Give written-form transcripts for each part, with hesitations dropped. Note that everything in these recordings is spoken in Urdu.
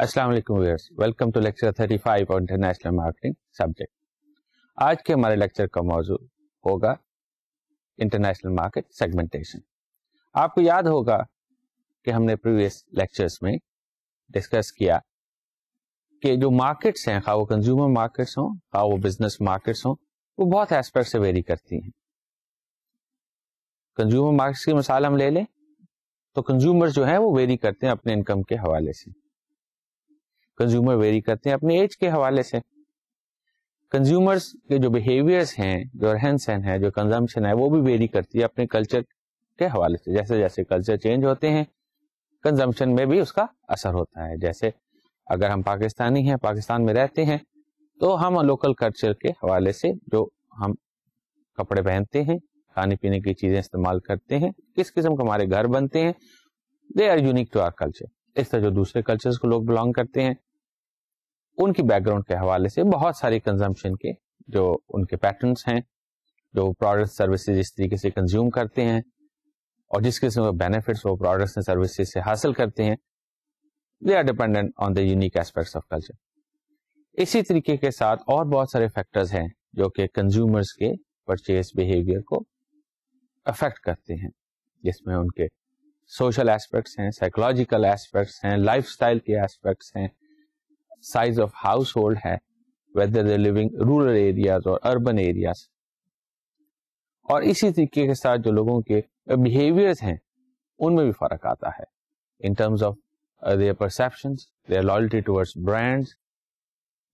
السلام علیکم viewers, welcome to lecture 35 on international marketing subject. آج کے ہمارے لیکچر کا موضوع ہوگا انٹرنیشنل مارکیٹ سیگمنٹیشن. آپ کو یاد ہوگا کہ ہم نے پریویس لیکچرز میں ڈسکس کیا کہ جو مارکیٹس ہیں، خواہ وہ کنزیومر مارکیٹس ہوں، خواہ وہ بزنس مارکیٹس ہوں، وہ بہت ایسپیکٹ سے ویری کرتی ہیں. کنزیومر مارکیٹس کی مثال ہم لے لیں تو کنزیومر جو ہیں وہ ویری کرتے ہیں اپنے انکم کے حوالے سے. کنزیومر ویری کرتے ہیں اپنے ایج کے حوالے سے. کنزیومرز کے جو بیہیویئرز ہیں، جو رہن سہن ہے، جو کنزمپشن ہے، وہ بھی ویری کرتی ہے اپنے کلچر کے حوالے سے. جیسے جیسے کلچر چینج ہوتے ہیں، کنزمپشن میں بھی اس کا اثر ہوتا ہے. جیسے اگر ہم پاکستانی ہیں، پاکستان میں رہتے ہیں، تو ہم لوکل کلچر کے حوالے سے جو ہم کپڑے پہنتے ہیں، کھانے پینے کی چیزیں استعمال کرتے ہیں، کس قسم کے ہمارے گھر بنتے ہیں، they are unique to our culture. اس طرح جو دوسرے کلچرز کو لوگ بلانگ کرتے ہیں، ان کی بیک گراؤنڈ کے حوالے سے بہت ساری کنزمپشن کے جو ان کے پیٹرنس ہیں، جو پروڈکٹ سروسز اس طریقے سے کنزیوم کرتے ہیں اور جس قسم کے بینیفٹس وہ پروڈکٹس اینڈ سروسز سے حاصل کرتے ہیں، they are dependent on the unique aspects of culture. اسی طریقے کے ساتھ اور بہت سارے فیکٹرز ہیں جو کہ کنزیومرز کے پرچیز بیہیویئر کو افیکٹ کرتے ہیں، جس میں ان کے سوشل ایسپیکٹس ہیں، سائیکولوجیکل ایسپیکٹس ہیں، لائف سٹائل کے ایسپیکٹس ہیں، سائز آف ہاؤس ہولڈ ہے، whether they living rural areas اور اربن ایریاز. اور اسی طریقے کے ساتھ جو لوگوں کے بیہیویئرز ہیں ان میں بھی فرق آتا ہے in terms of their perceptions, their loyalty towards brands,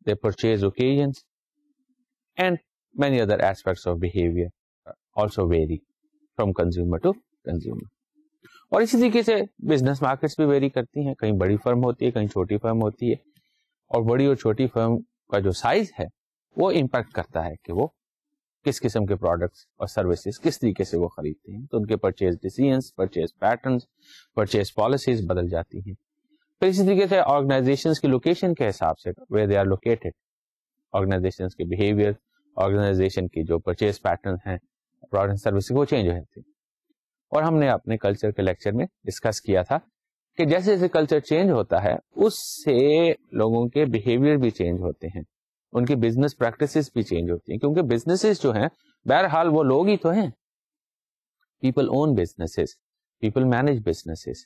their purchase occasions and many other aspects of behaviour also vary from consumer to consumer. اور اسی طریقے سے بزنس مارکیٹس بھی ویری کرتی ہیں. کہیں بڑی فرم ہوتی ہے، کہیں چھوٹی فرم ہوتی ہے، اور بڑی اور چھوٹی فرم کا جو سائز ہے وہ امپیکٹ کرتا ہے کہ وہ کس قسم کے پروڈکٹس اور سروسز کس طریقے سے وہ خریدتے ہیں. تو ان کے purchase decisions, purchase patterns, purchase policies بدل جاتی ہیں. پھر اسی طریقے سے آرگنائزیشنز کی لوکیشن کے حساب سے where they are located, organisations کے بیہیویئر، آرگنائزیشن کی جو پرچیز پیٹرن ہیں، پروڈکٹ سروسز وہ چینج ہوتے ہیں. اور ہم نے اپنے کلچر کے لیکچر میں ڈسکس کیا تھا کہ جیسے جیسے کلچر چینج ہوتا ہے اس سے لوگوں کے بیہیویئر بھی چینج ہوتے ہیں، ان کی بزنس پریکٹسز بھی چینج ہوتی ہیں. کیونکہ بزنسز جو ہیں بہرحال وہ لوگ ہی تو ہیں. People own businesses, people manage businesses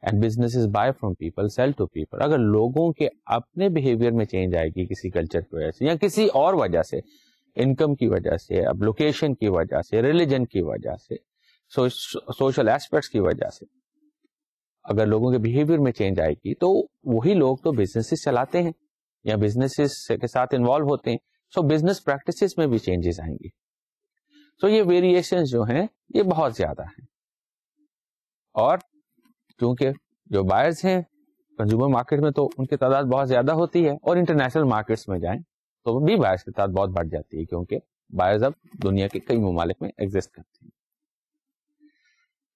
and businesses buy from people, sell to people. اگر لوگوں کے اپنے بیہیویئر میں چینج آئے گی کسی کلچر کی وجہ سے یا کسی اور وجہ سے، انکم کی وجہ سے، اب لوکیشن کی وجہ سے، ریلیجن کی وجہ سے، سوشل ایسپیکٹس کی وجہ سے، اگر لوگوں کے بیہیویئر میں چینج آئے گی تو وہی لوگ تو بزنسز چلاتے ہیں یا بزنسز کے ساتھ انوالو ہوتے ہیں. سو بزنس پریکٹسز میں بھی چینجز آئیں گی. سو یہ ویریشن جو ہیں یہ بہت زیادہ ہیں. اور چونکہ جو بائرز ہیں کنزیومر مارکیٹ میں تو ان کی تعداد بہت زیادہ ہوتی ہے، اور انٹرنیشنل مارکیٹس میں جائیں تو بھی بائرز کی تعداد بہت بڑھ جاتی ہے، کیونکہ بائرز اب دنیا کے کئی ممالک میں ایگزسٹ کرتے ہیں.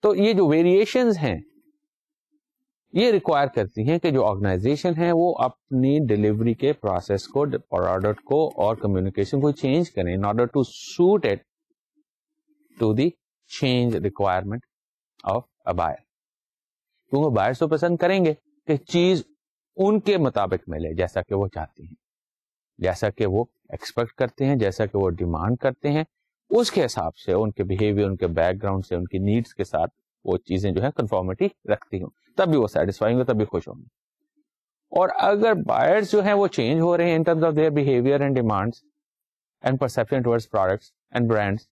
تو یہ جو ویریشنز ہیں یہ ریکوائر کرتی ہیں کہ جو آرگنائزیشن ہے وہ اپنی ڈلیوری کے پروسیس کو، پروڈکٹ کو اور کمیونیکیشن کو چینج کریں in order to suit it to the change requirement of a buyer. کیونکہ بائر تو پسند کریں گے کہ چیز ان کے مطابق ملے، جیسا کہ وہ چاہتے ہیں، جیسا کہ وہ ایکسپیکٹ کرتے ہیں، جیسا کہ وہ ڈیمانڈ کرتے ہیں. اس کے حساب سے ان کے بیہیویئر، ان کے بیک گراؤنڈ سے، ان کی نیڈس کے ساتھ وہ چیزیں جو ہے کنفارمٹی رکھتی ہوں، تب بھی وہ سیٹسفائی ہوں گے، تب بھی خوش ہوں گے. اور اگر بائرز جو ہیں وہ چینج ہو رہے ہیں in terms of their behaviour and demands and perception towards products and brands,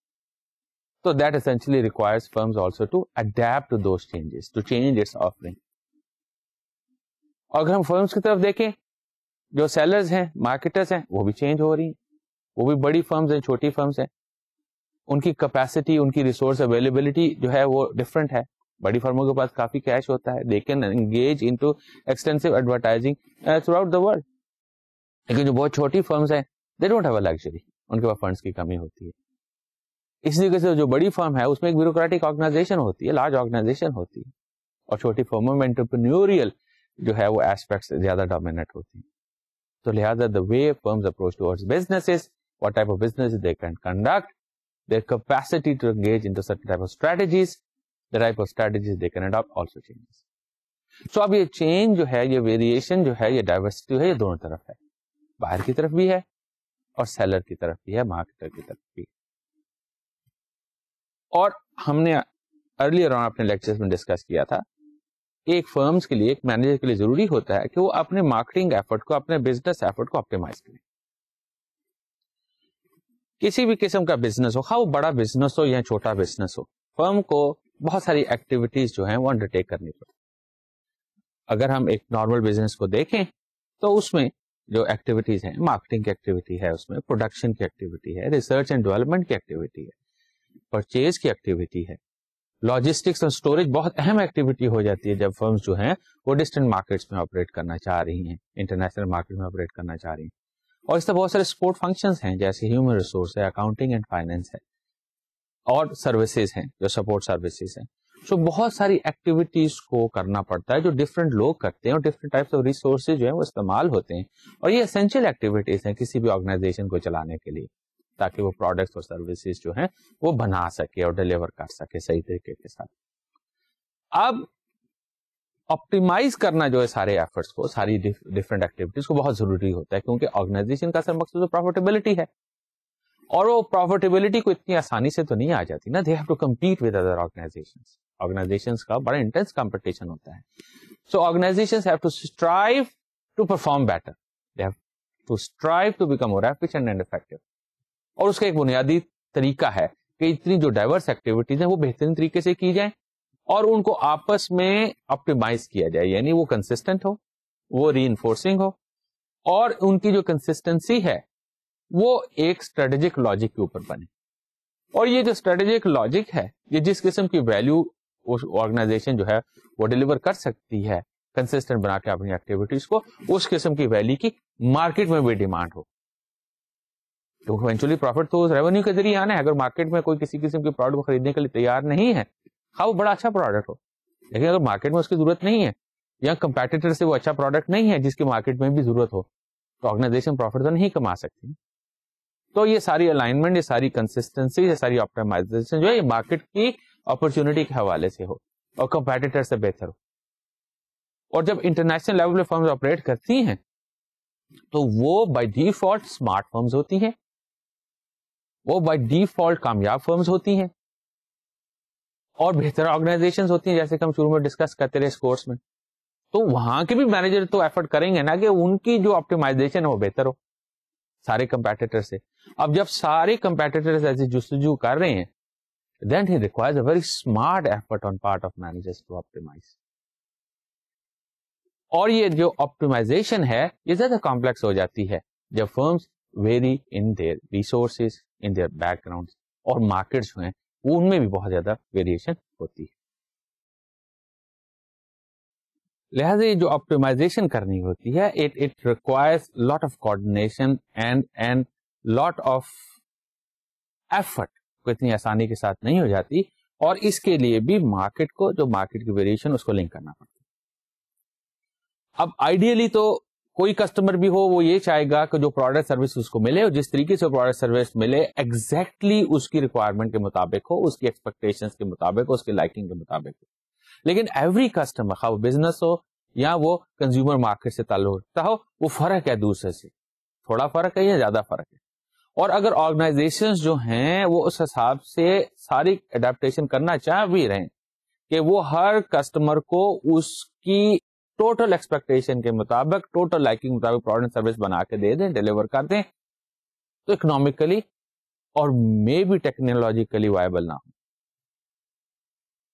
تو that essentially requires firms also to adapt to those changes, to change its offering. اور اگر ہم فرمز کی طرف دیکھیں، جو سیلرز ہیں، مارکیٹرز ہیں، وہ بھی چینج ہو رہی ہیں. وہ بھی بڑی فرمز ہیں، چھوٹی فرمز ہیں، ان کی کیپیسٹی، ان کی ریسورس اویلیبلٹی جو ہے وہ ڈفرنٹ ہے. بڑی فرموں کے پاس کافی کیش ہوتا ہے، they can engage into extensive advertising throughout the world. لیکن جو بہت چھوٹی فرمز ہیں، they don't have a luxury, ان کے پاس فنڈس کی کمی ہوتی ہے. اس طریقے سے جو بڑی فرم ہے اس میں ایک بیوروکریٹک آرگنائزیشن ہوتی ہے، لارج آرگنائزیشن ہوتی ہے، اور چھوٹی فرموں میں انٹرپرینیوریل جو ہے وہ ایسپیکٹس زیادہ ڈومیننٹ ہوتی ہیں. تو لہٰذا the way firms approach towards businesses, what type of business they can conduct, their capacity to engage into certain type of strategies, the type of strategies they can adopt also changes. سو اب یہ چینج جو ہے، یہ ویریشن جو ہے، یہ ڈائیورسٹی ہے، یہ دونوں طرف ہے، باہر کی طرف بھی ہے اور سیلر کی طرف بھی ہے، مارکیٹر کی طرف بھی. اور ہم نے ارلیئر آن اپنے لیکچرز میں ڈسکس کیا تھا، ایک فرمز کے لیے، ایک مینیجر کے لیے ضروری ہوتا ہے کہ وہ اپنے مارکیٹنگ ایفرٹ کو، اپنے بزنس ایفرٹ کو آپٹیمائز کرے. کسی بھی قسم کا بزنس ہو، خواہ وہ بڑا بزنس ہو یا چھوٹا بزنس ہو، فرم کو بہت ساری ایکٹیویٹیز جو ہیں وہ انڈر ٹیک کرنی پڑتی. اگر ہم ایک نارمل بزنس کو دیکھیں تو اس میں جو ایکٹیویٹیز ہیں، مارکیٹنگ کی ایکٹیویٹی ہے، اس میں پروڈکشن کی ایکٹیویٹی ہے، ریسرچ اینڈ ڈیولپمنٹ کی ایکٹیویٹی ہے، پرچیز کی ایکٹیویٹی ہے، لاجسٹکس اور اسٹوریج بہت اہم ایکٹیویٹی ہو جاتی ہے جب فرمز جو ہیں وہ ڈسٹنٹ مارکیٹس میں آپریٹ کرنا چاہ رہی ہیں، انٹرنیشنل مارکیٹ میں آپریٹ کرنا چاہ رہی ہیں. اور اس طرح بہت سارے سپورٹ فنکشنز ہیں، جیسے ہیومن ریسورس ہے، اکاؤنٹنگ اینڈ فائنینس ہے، اور سروسز ہیں جو سپورٹ سروسز ہیں. سو بہت ساری ایکٹیویٹیز کو کرنا پڑتا ہے جو ڈفرینٹ لوگ کرتے ہیں، اور ڈفرینٹ ٹائپس آف ریسورسز جو ہیں وہ استعمال ہوتے ہیں. اور یہ اسینشیل ایکٹیویٹیز ہیں کسی بھی آرگنائزیشن کو چلانے کے لیے، تاکہ وہ پروڈکٹس اور سروسز جو ہیں وہ بنا سکے اور ڈیلیور کر سکے صحیح طریقے کے ساتھ. اب آپٹیمائز کرنا جو ہے سارے ایفرٹس کو، ساری ڈفرینٹ ایکٹیویٹیز کو بہت ضروری ہوتا ہے، کیونکہ آرگنائزیشن کا اصل مقصد تو پروفیٹیبلٹی ہے، اور وہ پروفیٹیبلٹی کو اتنی آسانی سے تو نہیں آ جاتی نا. They have to compete with other organizations کا بڑا انٹینس کمپٹیشن ہوتا ہے. So organizations have to strive to perform better, they have to strive to become more efficient and effective. اور اس کا ایک بنیادی طریقہ ہے کہ اتنی جو ڈائیورس ایکٹیویٹیز ہیں وہ بہترین طریقے سے کی جائیں اور ان کو آپس میں آپٹیمائز کیا جائے، یعنی وہ کنسسٹنٹ ہو، وہ ری انفورسنگ ہو، اور ان کی جو کنسسٹنسی ہے وہ ایک اسٹریٹجک لاجک کے اوپر بنے. اور یہ جو اسٹریٹجک لاجک ہے، یہ جس قسم کی ویلیو آرگنائزیشن جو ہے وہ ڈیلیور کر سکتی ہے کنسسٹنٹ بنا کے اپنی ایکٹیویٹیز کو، اس قسم کی ویلیو کی مارکیٹ میں بھی ڈیمانڈ ہو. تو ایونچولی پروفٹ تو ریونیو کے ذریعے آنا ہے. اگر مارکیٹ میں کوئی کسی قسم کے پروڈکٹ کو خریدنے کے لیے تیار نہیں ہے، خواہ وہ بڑا اچھا پروڈکٹ ہو، لیکن اگر مارکیٹ میں اس کی ضرورت نہیں ہے یا کمپیٹیٹر سے وہ اچھا پروڈکٹ نہیں ہے جس کی مارکیٹ میں بھی ضرورت ہو، تو آرگنائزیشن پروفٹ تو نہیں کما سکتی. تو یہ ساری الائنمنٹ، یہ ساری کنسسٹنسی، یہ ساری آپٹیمائزیشن جو ہے یہ مارکیٹ کی اپرچونٹی کے حوالے سے ہو اور کمپیٹیٹر سے بہتر ہو. اور جب انٹرنیشنل لیول پہ فرمز آپریٹ کرتی ہیں تو وہ بائی ڈیفالٹ اسمارٹ فرمز ہوتی ہیں، وہ بائی ڈیفالٹ کامیاب فرمز ہوتی ہیں اور بہتر آرگنائزیشنز ہوتی ہیں، جیسے کہ ہم شروع میں ڈسکس کرتے رہے اس کورس میں. تو وہاں کے بھی مینیجر تو ایفرٹ کریں گے نا کہ ان کی جو آپٹیمائزیشن ہے وہ بہتر ہو سارے کمپیٹیٹر سے. اب جب سارے کمپیٹیٹر ایسے جستجو کر رہے ہیں، then he requires a very smart effort on part of managers to optimize. اور یہ جو آپٹیمائزیشن ہے یہ زیادہ کمپلیکس ہو جاتی ہے جب firms vary in their resources, in their background, اور مارکیٹ جو ہیں وہ ان میں بھی بہت زیادہ ویریشن ہوتی ہے. لہذا یہ جو آپٹیمائزیشن کرنی ہوتی ہے it requires lot of coordination and lot of effort. کو اتنی آسانی کے ساتھ نہیں ہو جاتی، اور اس کے لیے بھی مارکیٹ کو، جو مارکیٹ کی ویریشن، اس کو لنک کرنا پڑتا ہے. اب آئیڈیلی تو کوئی کسٹمر بھی ہو وہ یہ چاہے گا کہ جو پروڈکٹ سروس اس کو ملے، اور جس طریقے سے پروڈکٹ سروس ملے ایگزیکٹلی اس کی ریکوائرمنٹ کے مطابق ہو، اس کی ایکسپیکٹیشن کے مطابق ہو، اس کی لائکنگ کے مطابق ہو. لیکن ایوری کسٹمر، خواہ وہ بزنس ہو یا وہ کنزیومر مارکیٹ سے تعلق رکھتا ہو، وہ فرق ہے دوسرے سے، تھوڑا فرق ہے یا زیادہ فرق ہے. اور اگر آرگنائزیشنز جو ہیں وہ اس حساب سے ساری اڈیپٹیشن کرنا چاہ بھی رہے ہیں کہ وہ ہر کسٹمر کو اس کی ٹوٹل ایکسپیکٹیشن کے مطابق، ٹوٹل لائکنگ مطابق پروڈکٹ سروس بنا کے دے دیں، ڈیلیور کر دیں، تو اکنامکلی اور مے بھی ٹیکنالوجیکلی وائبل نہ ہو.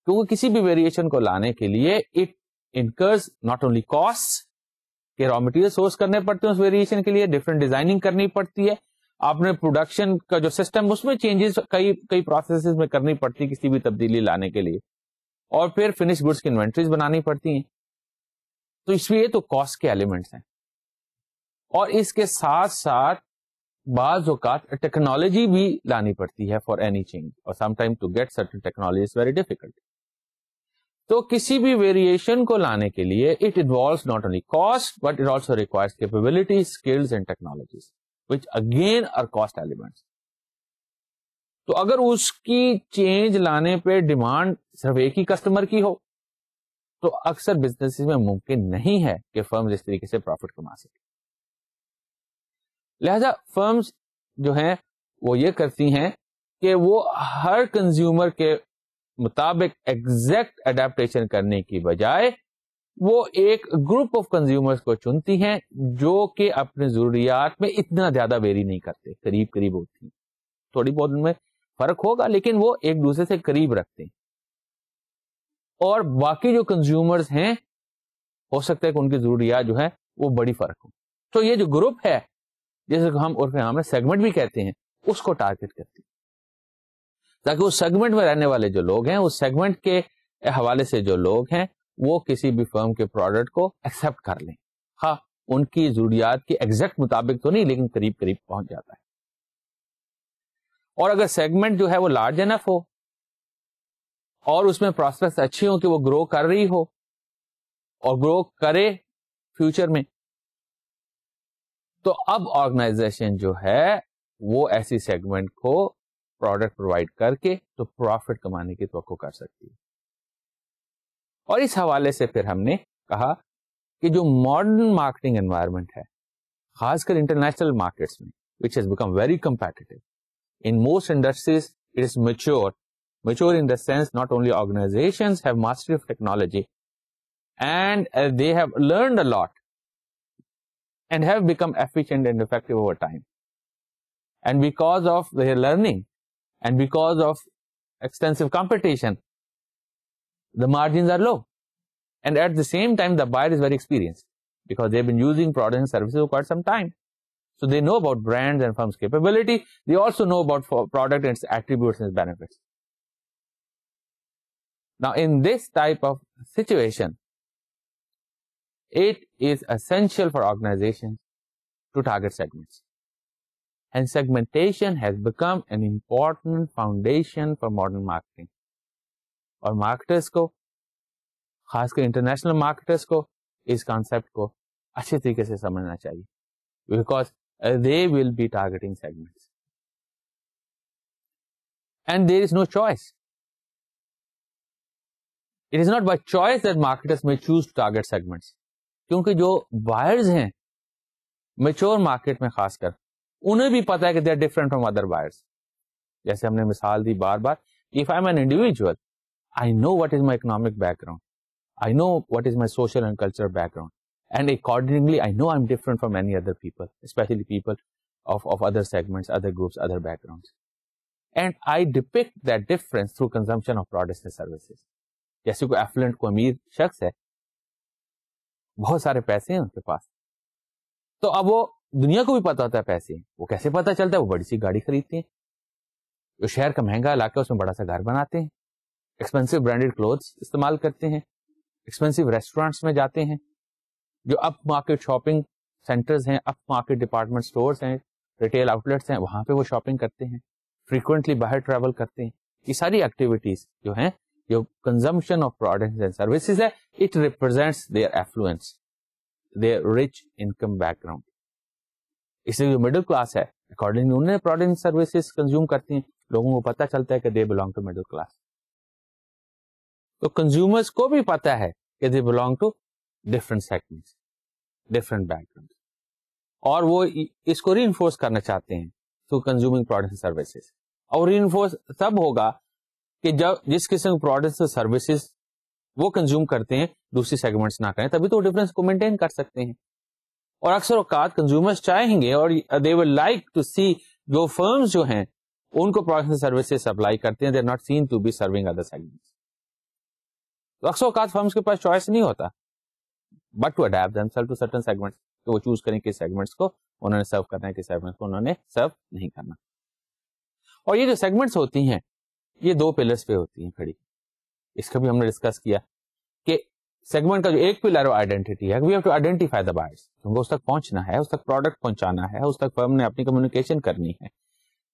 کیونکہ کسی بھی ویریشن کو لانے کے لیے اٹ انکرز ناٹ اونلی کاسٹ، کہ را مٹیریل سورس کرنے پڑتے ہیں اس ویریشن کے لیے، ڈفرنٹ ڈیزائننگ کرنی پڑتی ہے، آپ نے پروڈکشن کا جو سسٹم اس میں چینجز کئی پروسیسز میں کرنی پڑتی ہے کسی بھی تبدیلی لانے کے لیے، اور پھر فنش گڈس کی انوینٹریز بنانی پڑتی ہیں. تو اس لیے تو کاسٹ کے ایلیمنٹس ہیں. اور اس کے ساتھ ساتھ بعض اوقات ٹیکنالوجی بھی لانی پڑتی ہے فار اینی چینج، اور some time to get certain technology is very difficult. تو کسی بھی ویریشن کو لانے کے لیے it involves not only cost but it also requires capability, skills and technologies which again are cost elements. تو اگر اس کی چینج لانے پہ ڈیمانڈ صرف ایک ہی کسٹمر کی ہو تو اکثر بزنس میں ممکن نہیں ہے کہ فرمز اس طریقے سے پروفٹ کما سکے. لہذا فرمز جو ہیں وہ یہ کرتی ہیں کہ وہ ہر کنزیومر کے مطابق ایگزیکٹ اڈیپٹیشن کرنے کی بجائے وہ ایک گروپ آف کنزیومرز کو چنتی ہیں جو کہ اپنے ضروریات میں اتنا زیادہ ویری نہیں کرتے, قریب قریب ہوتی ہیں, تھوڑی بہت ان میں فرق ہوگا لیکن وہ ایک دوسرے سے قریب رکھتے ہیں. اور باقی جو کنزیومرز ہیں ہو سکتا ہے کہ ان کی ضروریات جو ہے وہ بڑی فرق ہو. تو یہ جو گروپ ہے جیسے کہ ہم عرف عام میں سیگمنٹ بھی کہتے ہیں, اس کو ٹارگٹ کرتی ہے تاکہ اس سیگمنٹ میں رہنے والے جو لوگ ہیں, اس سیگمنٹ کے حوالے سے جو لوگ ہیں وہ کسی بھی فرم کے پروڈکٹ کو ایکسپٹ کر لیں. ہاں ان کی ضروریات کے ایگزیکٹ مطابق تو نہیں لیکن قریب قریب پہنچ جاتا ہے. اور اگر سیگمنٹ جو ہے وہ لارج انف ہو اور اس میں پراسپیکٹس اچھی ہوں کہ وہ گرو کر رہی ہو اور گرو کرے فیوچر میں, تو اب آرگنائزیشن جو ہے وہ ایسی سیگمنٹ کو پروڈکٹ پرووائڈ کر کے تو پروفٹ کمانے کی توقع کر سکتی ہے. اور اس حوالے سے پھر ہم نے کہا کہ جو ماڈرن مارکیٹنگ انوائرمنٹ ہے خاص کر انٹرنیشنل مارکیٹس میں which has become very competitive. In most industries it is mature in the sense not only organizations have mastery of technology and they have learned a lot and have become efficient and effective over time. And because of their learning and because of extensive competition, the margins are low. And at the same time, the buyer is very experienced because they've been using products and services for quite some time. So they know about brands and firms' capability. They also know about product and its attributes and its benefits. Now, in this type of situation, it is essential for organizations to target segments. And segmentation has become an important foundation for modern marketing. اور مارکیٹرس کو خاص کر انٹرنیشنل مارکیٹرس کو اس کانسیپٹ کو اچھے طریقے سے سمجھنا چاہیے because they will be targeting segments and there is no choice. It is not by choice that marketers میں چوز ٹو ٹارگیٹ سیگمنٹس, کیونکہ جو بائرز ہیں میچور مارکیٹ میں خاص کر انہیں بھی پتا ہے کہ they are different from other buyers. جیسے ہم نے مثال دی بار بار, if I am an individual I know what is my economic background. I know what is my social and cultural background. And accordingly, I know I'm different from many other people, especially people of other segments, other groups, other backgrounds. And I depict that difference through consumption of products and services. جیسے کوئی affluent کو امیر شخص ہے, بہت سارے پیسے ہیں ان کے پاس, تو اب وہ دنیا کو بھی پتا ہوتا ہے پیسے ہیں, وہ کیسے پتا چلتا ہے؟ وہ بڑی سی گاڑی خریدتے ہیں, جو شہر کا مہنگا علاقہ اس میں بڑا سا گھر بناتے ہیں, ایکسپینسو برانڈیڈ کلوتھس استعمال کرتے ہیں, ایکسپینسو ریسٹورینٹس میں جاتے ہیں, جو اپ مارکیٹ شاپنگ سینٹرز ہیں, اپ مارکیٹ ڈپارٹمنٹ اسٹورز ہیں, ریٹیل آؤٹ لیٹس ہیں, وہاں پہ وہ شاپنگ کرتے ہیں, فریکوینٹلی باہر ٹریول کرتے ہیں. یہ ساری ایکٹیویٹیز جو ہیں, جو consumption of products and services ہے, it represents their affluence, their rich income background. اس لیے جو مڈل کلاس ہے اکارڈنگلی انہیں پروڈکٹ اینڈ سروسز کنزیوم کرتی ہیں, لوگوں کو پتا چلتا ہے کہ they belong to middle class. تو کنزیومرز کو بھی پتا ہے کہ they belong to different segments, different background, اور وہ اس کو ری انفورس کرنا چاہتے ہیں through consuming products and services. اور ری انفورس تب ہوگا کہ جب جس قسم کے پروڈکٹس اور سروسز وہ کنزیوم کرتے ہیں دوسری سیگمنٹس نہ کریں, تبھی تو ڈفرنس کو مینٹین کر سکتے ہیں. اور اکثر اوقات کنزیومرز چاہیں گے اور دے ول لائک ٹو سی جو فرمز جو ہیں ان کو پروڈکٹس اینڈ سروسز سپلائی کرتے ہیں, they are not seen to be serving other segments. تو اکثر اوقات فرمز کے پاس چوائس نہیں ہوتا but to adapt themselves to certain segments, تو وہ چوز کریں کس سیگمنٹس کو انہوں نے سرو کرنا ہے, کس سیگمنٹس کو انہوں نے سرو نہیں کرنا. اور یہ جو سیگمنٹس ہوتی ہیں یہ دو پلرز پہ ہوتی ہیں کھڑی. اس کا بھی ہم نے ڈسکس کیا کہ سیگمنٹ کا جو ایک پلر آئیڈینٹی ہے, we have to identify the buyers, کیونکہ اس تک پہنچنا ہے, اس تک پروڈکٹ پہنچانا ہے, اس تک فرم نے اپنی کمیونیکیشن کرنی ہے,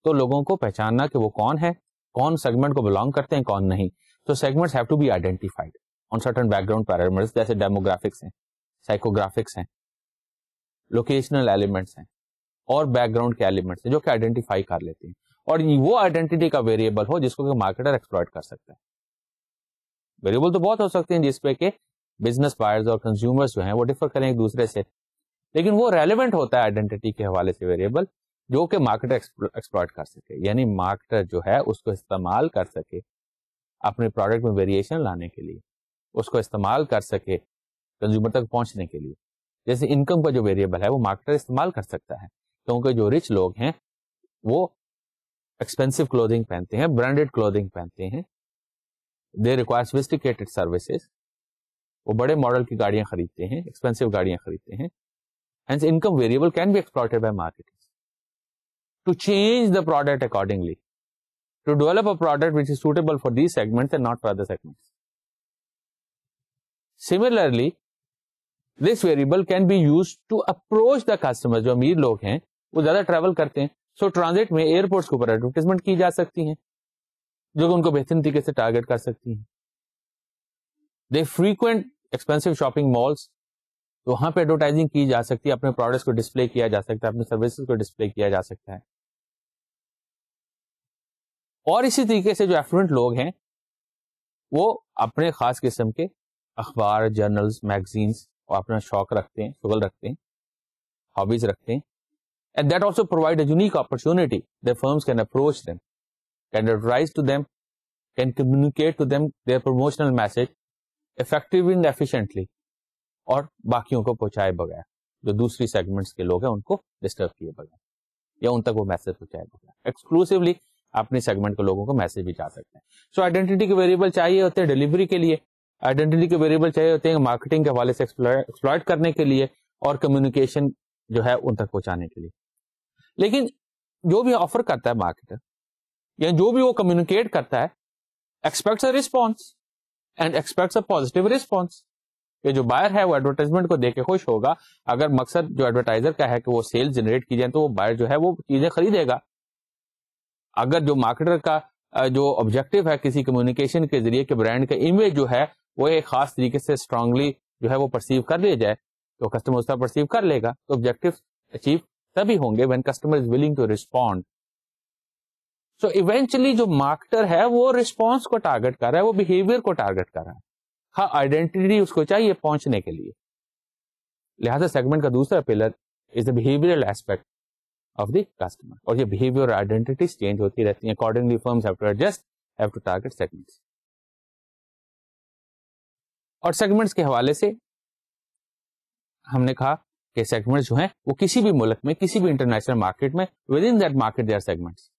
تو لوگوں کو پہچاننا کہ وہ کون ہے, کون سیگمنٹ کو بلانگ کرتے ہیں, کون نہیں. تو segments have to be identified on certain background parameters, جیسے ڈیموگرافکس ہیں, سائیکوگرافکس ہیں, لوکیشنل ایلیمنٹس ہیں, اور بیک گراؤنڈ کے ایلیمنٹس ہیں جو کہ آئیڈینٹیفائی کر لیتے ہیں, اور وہ آئیڈینٹی کا ویریبل ہو جس کو کہ مارکیٹر ایکسپلوئٹ کر سکتا ہے. ویریبل تو بہت ہو سکتے ہیں جس پہ کہ بزنس بائرز اور کنزیومرز جو ہیں وہ ڈفر کریں ایک دوسرے سے, لیکن وہ ریلیونٹ ہوتا ہے آئیڈینٹی کے حوالے سے ویریبل جو کہ مارکیٹر ایکسپلوئٹ کر سکے, یعنی مارکیٹر جو ہے اس کو استعمال کر سکے اپنے پروڈکٹ میں ویریشن لانے کے لیے, اس کو استعمال کر سکے کنزیومر تک پہنچنے کے لیے. جیسے انکم کا جو ویریبل ہے وہ مارکیٹر استعمال کر سکتا ہے, کیونکہ جو رچ لوگ ہیں وہ ایکسپینسو کلوتھنگ پہنتے ہیں, برانڈیڈ کلوتھنگ پہنتے ہیں, دے ریکوائر سوفسٹیکیٹڈ سروسز, وہ بڑے ماڈل کی گاڑیاں خریدتے ہیں, ایکسپینسو گاڑیاں خریدتے ہیں. Hence income variable can be exploited by marketers to change the product accordingly, to develop a product which is suitable for these segments and not for other segments. Similarly, this variable can be used to approach the customers. جو امیر لوگ ہیں وہ زیادہ ٹریول کرتے ہیں, سو ٹرانزٹ میں ایئرپورٹس کے اوپر ایڈورٹیزمنٹ کی جا سکتی ہیں جو کہ ان کو بہترین طریقے سے ٹارگیٹ کر سکتی ہیں. They frequent expensive shopping malls, تو وہاں پہ ایڈورٹائزنگ کی جا سکتی ہے, اپنے پروڈکٹس کو ڈسپلے کیا جا سکتا ہے, اپنے سروسز کو ڈسپلے کیا جا سکتا ہے. اور اسی طریقے سے جو ایفلوئنٹ لوگ ہیں وہ اپنے خاص قسم کے اخبار, جرنلز, میگزینس اور اپنا شوق رکھتے ہیں, شغل رکھتے ہیں, ہابیز رکھتے ہیں. And that also provide a unique opportunity that firms can approach them, can advertise to them, can communicate to them their promotional message effective and efficiently, اور باقیوں کو پہنچائے بغیر, جو دوسری سیگمنٹس کے لوگ ہیں ان کو ڈسٹرب کیے بغیر یا ان تک وہ میسج پہنچائے بغیر, ایکسکلوسively اپنے سیگمنٹ کے لوگوں کو میسج بھی جا سکتے ہیں. سو آئیڈینٹی کے ویریبل چاہیے ہوتے ہیں ڈلیوری کے لیے, آئیڈینٹی کے ویریبل چاہیے ہوتے ہیں مارکیٹنگ کے حوالے سے ایکسپلوئٹ کرنے کے لیے اور کمیونیکیشن جو ہے ان تک پہنچانے کے لیے. لیکن جو بھی آفر کرتا ہے مارکیٹر یا جو بھی وہ کمیونیکیٹ کرتا ہے expects a response and expects a positive response, کہ جو بائر ہے وہ ایڈورٹائزمنٹ کو دیکھ کے خوش ہوگا. اگر مقصد جو ایڈورٹائزر کا ہے کہ وہ سیل جنریٹ کی جائے تو وہ بائر جو ہے وہ چیزیں خریدے گا. اگر جو مارکیٹر کا جو آبجیکٹو ہے کسی کمیونیکیشن کے ذریعے کہ برانڈ کا امیج جو ہے وہ ایک خاص طریقے سے اسٹرانگلی جو ہے وہ پرسیو کر لیا جائے, تو کسٹمر اس طرح پرسیو کر لے گا, تو آبجیکٹو اچیو تبھی ہوں گے when customer is willing to respond. So eventually جو مارکیٹر ہے وہ ریسپانس کو ٹارگٹ کر رہا ہے, وہ بہیویئر کو ٹارگٹ کر رہا ہے. ہاں آئیڈینٹی اس کو چاہیے پہنچنے کے لیے, لہذا سیگمنٹ کا دوسرا pillar is the behavioural aspect of the customer, اور یہ بہیویئر اور آئیڈینٹیز چینج ہوتی رہتی ہیں. Accordingly firms have to adjust, have to target segments. اور سیگمنٹس کے حوالے سے ہم نے کہا کہ سیگمنٹس جو ہیں وہ کسی بھی ملک میں, کسی بھی انٹرنیشنل مارکیٹ میں within that market they are segments.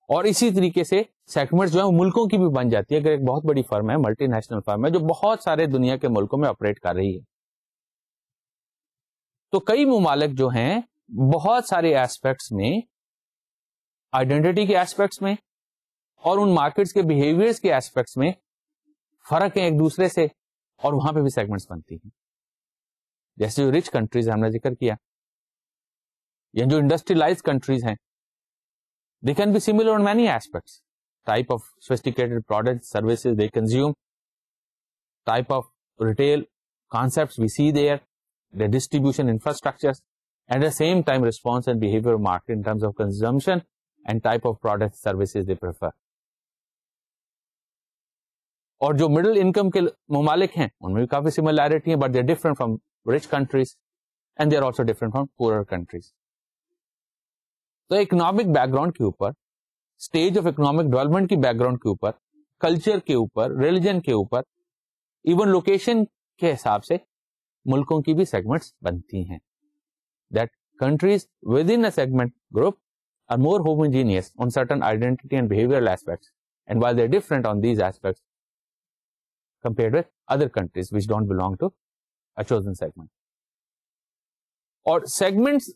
اور اسی طریقے سے سیگمنٹس جو ہیں وہ ملکوں کی بھی بن جاتی ہے. اگر ایک بہت بڑی فرم ہے, ملٹی نیشنل فرم ہے جو بہت سارے دنیا کے ملکوں میں آپریٹ کر رہی ہے, تو کئی ممالک جو ہیں بہت سارے ایسپیکٹس میں, آئیڈینٹی کے ایسپیکٹس میں اور ان مارکیٹس کے بہیویئرس کے ایسپیکٹس میں فرق ہے ایک دوسرے سے, اور وہاں پہ بھی سیگمنٹس بنتی ہیں. جیسے جو رچ کنٹریز ہم نے ذکر کیا, یا جو انڈسٹریلائز کنٹریز ہیں, they can be similar on many aspects. Type of sophisticated products, services they consume, type of retail concepts we see there, the distribution infrastructures, and at the same time response and behavior market in terms of consumption and type of products, services they prefer. اور جو مڈل انکم کے ممالک ہیں ان میں بھی کافی سملیرٹی ہیں, but they are different from rich countries and they are also different from poorer countries. تو اکنامک بیک گراؤنڈ کے اوپر, اسٹیج آف اکنامک ڈیولپمنٹ کی بیک گراؤنڈ کے اوپر, کلچر کے اوپر, ریلیجن کے اوپر, ایون لوکیشن کے حساب سے ملکوں کی بھی سیگمنٹس بنتی ہیں. That countries within a segment group are more homogeneous on certain identity and behavioural aspects, and while they are different on these aspects compared with other countries which don't belong to a chosen segment. اور سیگمنٹس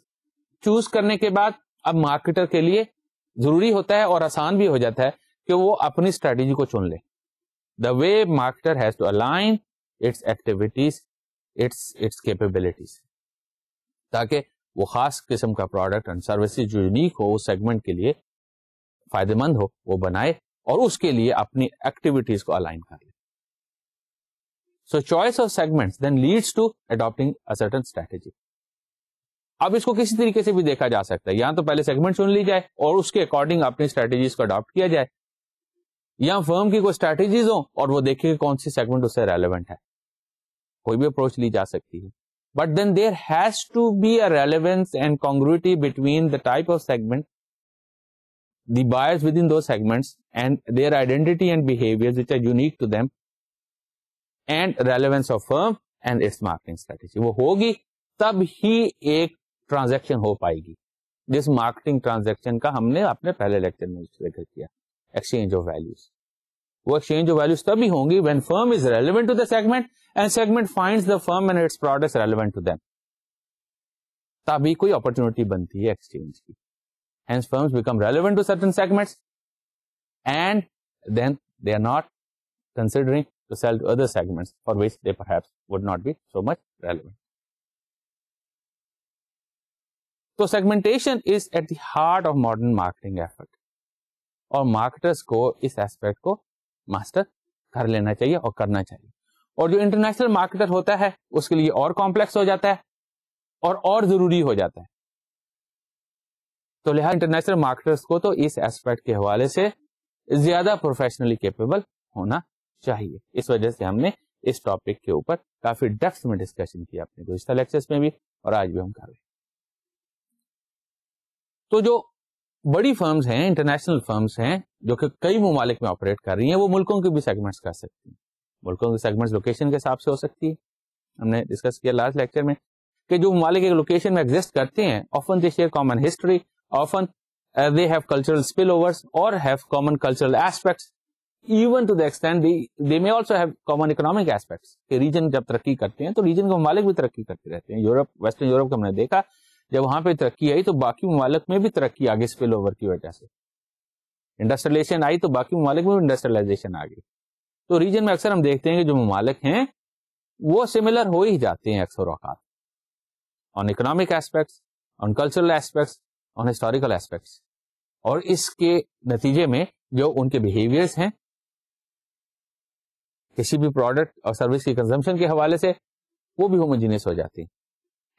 چوز کرنے کے بعد اب مارکیٹر کے لیے ضروری ہوتا ہے اور آسان بھی ہو جاتا ہے کہ وہ اپنی اسٹریٹجی کو چن لے. The way marketer has to align its activities its capabilities, تاکہ وہ خاص قسم کا پروڈکٹ اینڈ سروسز جو یونیک ہو اس سیگمنٹ کے لیے فائدہ مند ہو وہ بنائے, اور اس کے لیے اپنی ایکٹیویٹیز کو الائن کر لے. So choice of segments then leads to adopting a certain strategy. اب اس کو کسی طریقے سے بھی دیکھا جا سکتا ہے, یا تو پہلے سیگمنٹ چن لی جائے اور اس کے اکارڈنگ اپنی اسٹریٹجیز کو اڈاپٹ کیا جائے, یا فرم کی کوئی اسٹریٹجیز ہوں اور وہ دیکھے کہ کون سی سیگمنٹ اس سے ریلیونٹ ہے. کوئی بھی اپروچ لی جا سکتی ہے. But then there has to be a relevance and congruity between the type of segment, the buyers within those segments and their identity and behaviors which are unique to them, and relevance of firm and its marketing strategy. وہ ہوگی تب ہی ایک ٹرانزیکشن ہو پائے گی, جس مارکیٹنگ ٹرانزیکشن کا ہم نے اپنے پہلے لیکچر میں ذکر کیا, ایکسچینج آف ویلوز. وہ ایکسچینج آف ویلوز تبھی ہوں گی when firm is relevant to the segment and segment finds the firm and its products relevant to them. تبھی کوئی اپرچونٹی بنتی ہے ایکسچینج کی. Hence firms become relevant to certain segments and then they are not considering to sell to other segments for which they perhaps would not be so much relevant. So segmentation is at the heart of modern marketing effort. اور marketers کو اس aspect کو master کر لینا چاہیے اور کرنا چاہیے. اور جو انٹرنیشنل مارکیٹر ہوتا ہے اس کے لیے اور کمپلیکس ہو جاتا ہے اور ضروری ہو جاتا ہے. تو لہٰذا انٹرنیشنل مارکیٹرز کو تو اس ایسپیکٹ کے حوالے سے زیادہ پروفیشنلی کیپیبل ہونا چاہیے. اس وجہ سے ہم نے اس ٹاپک کے اوپر کافی ڈیپتھ میں ڈسکشن کیا اپنے گزشتہ لیکچرز میں بھی اور آج بھی ہم کر رہے ہیں. تو جو بڑی فرمز ہیں, انٹرنیشنل فرمز ہیں جو کہ کئی ممالک میں آپریٹ کر رہی ہیں, وہ ملکوں کے بھی سیگمنٹس کر سکتی ہیں. ملکوں کے سیگمنٹس لوکیشن کے حساب سے ہو سکتی ہے. ہم نے ڈسکس کیا لاسٹ لیکچر میں کہ جو ممالک ایک لوکیشن میں ایگزسٹ کرتے ہیں, often they share common history, often they have cultural spillovers or have common cultural aspects, even to the extent they may also have common economic aspects. کہ ریجن جب ترقی کرتے ہیں تو ریجن کے ممالک بھی ترقی کرتے رہتے ہیں. یورپ, ویسٹرن یورپ کو ہم نے دیکھا, جب وہاں پہ ترقی آئی تو باقی ممالک میں بھی ترقی آگے اسپل اوور کی وجہ سے. انڈسٹریلائزیشن آئی تو باقی ممالک میں بھی انڈسٹریلائزیشن آ گئی. تو ریجن میں اکثر ہم دیکھتے ہیں کہ جو ممالک ہیں وہ سملر ہو ہی جاتے ہیں اکثر اوقات, on economic aspects, on cultural aspects, on historical aspects. اور اس کے نتیجے میں جو ان کے بیہیویئرس ہیں کسی بھی پروڈکٹ اور سروس کی کنزمپشن کے حوالے سے وہ بھی ہوموجینس ہو جاتی ہیں.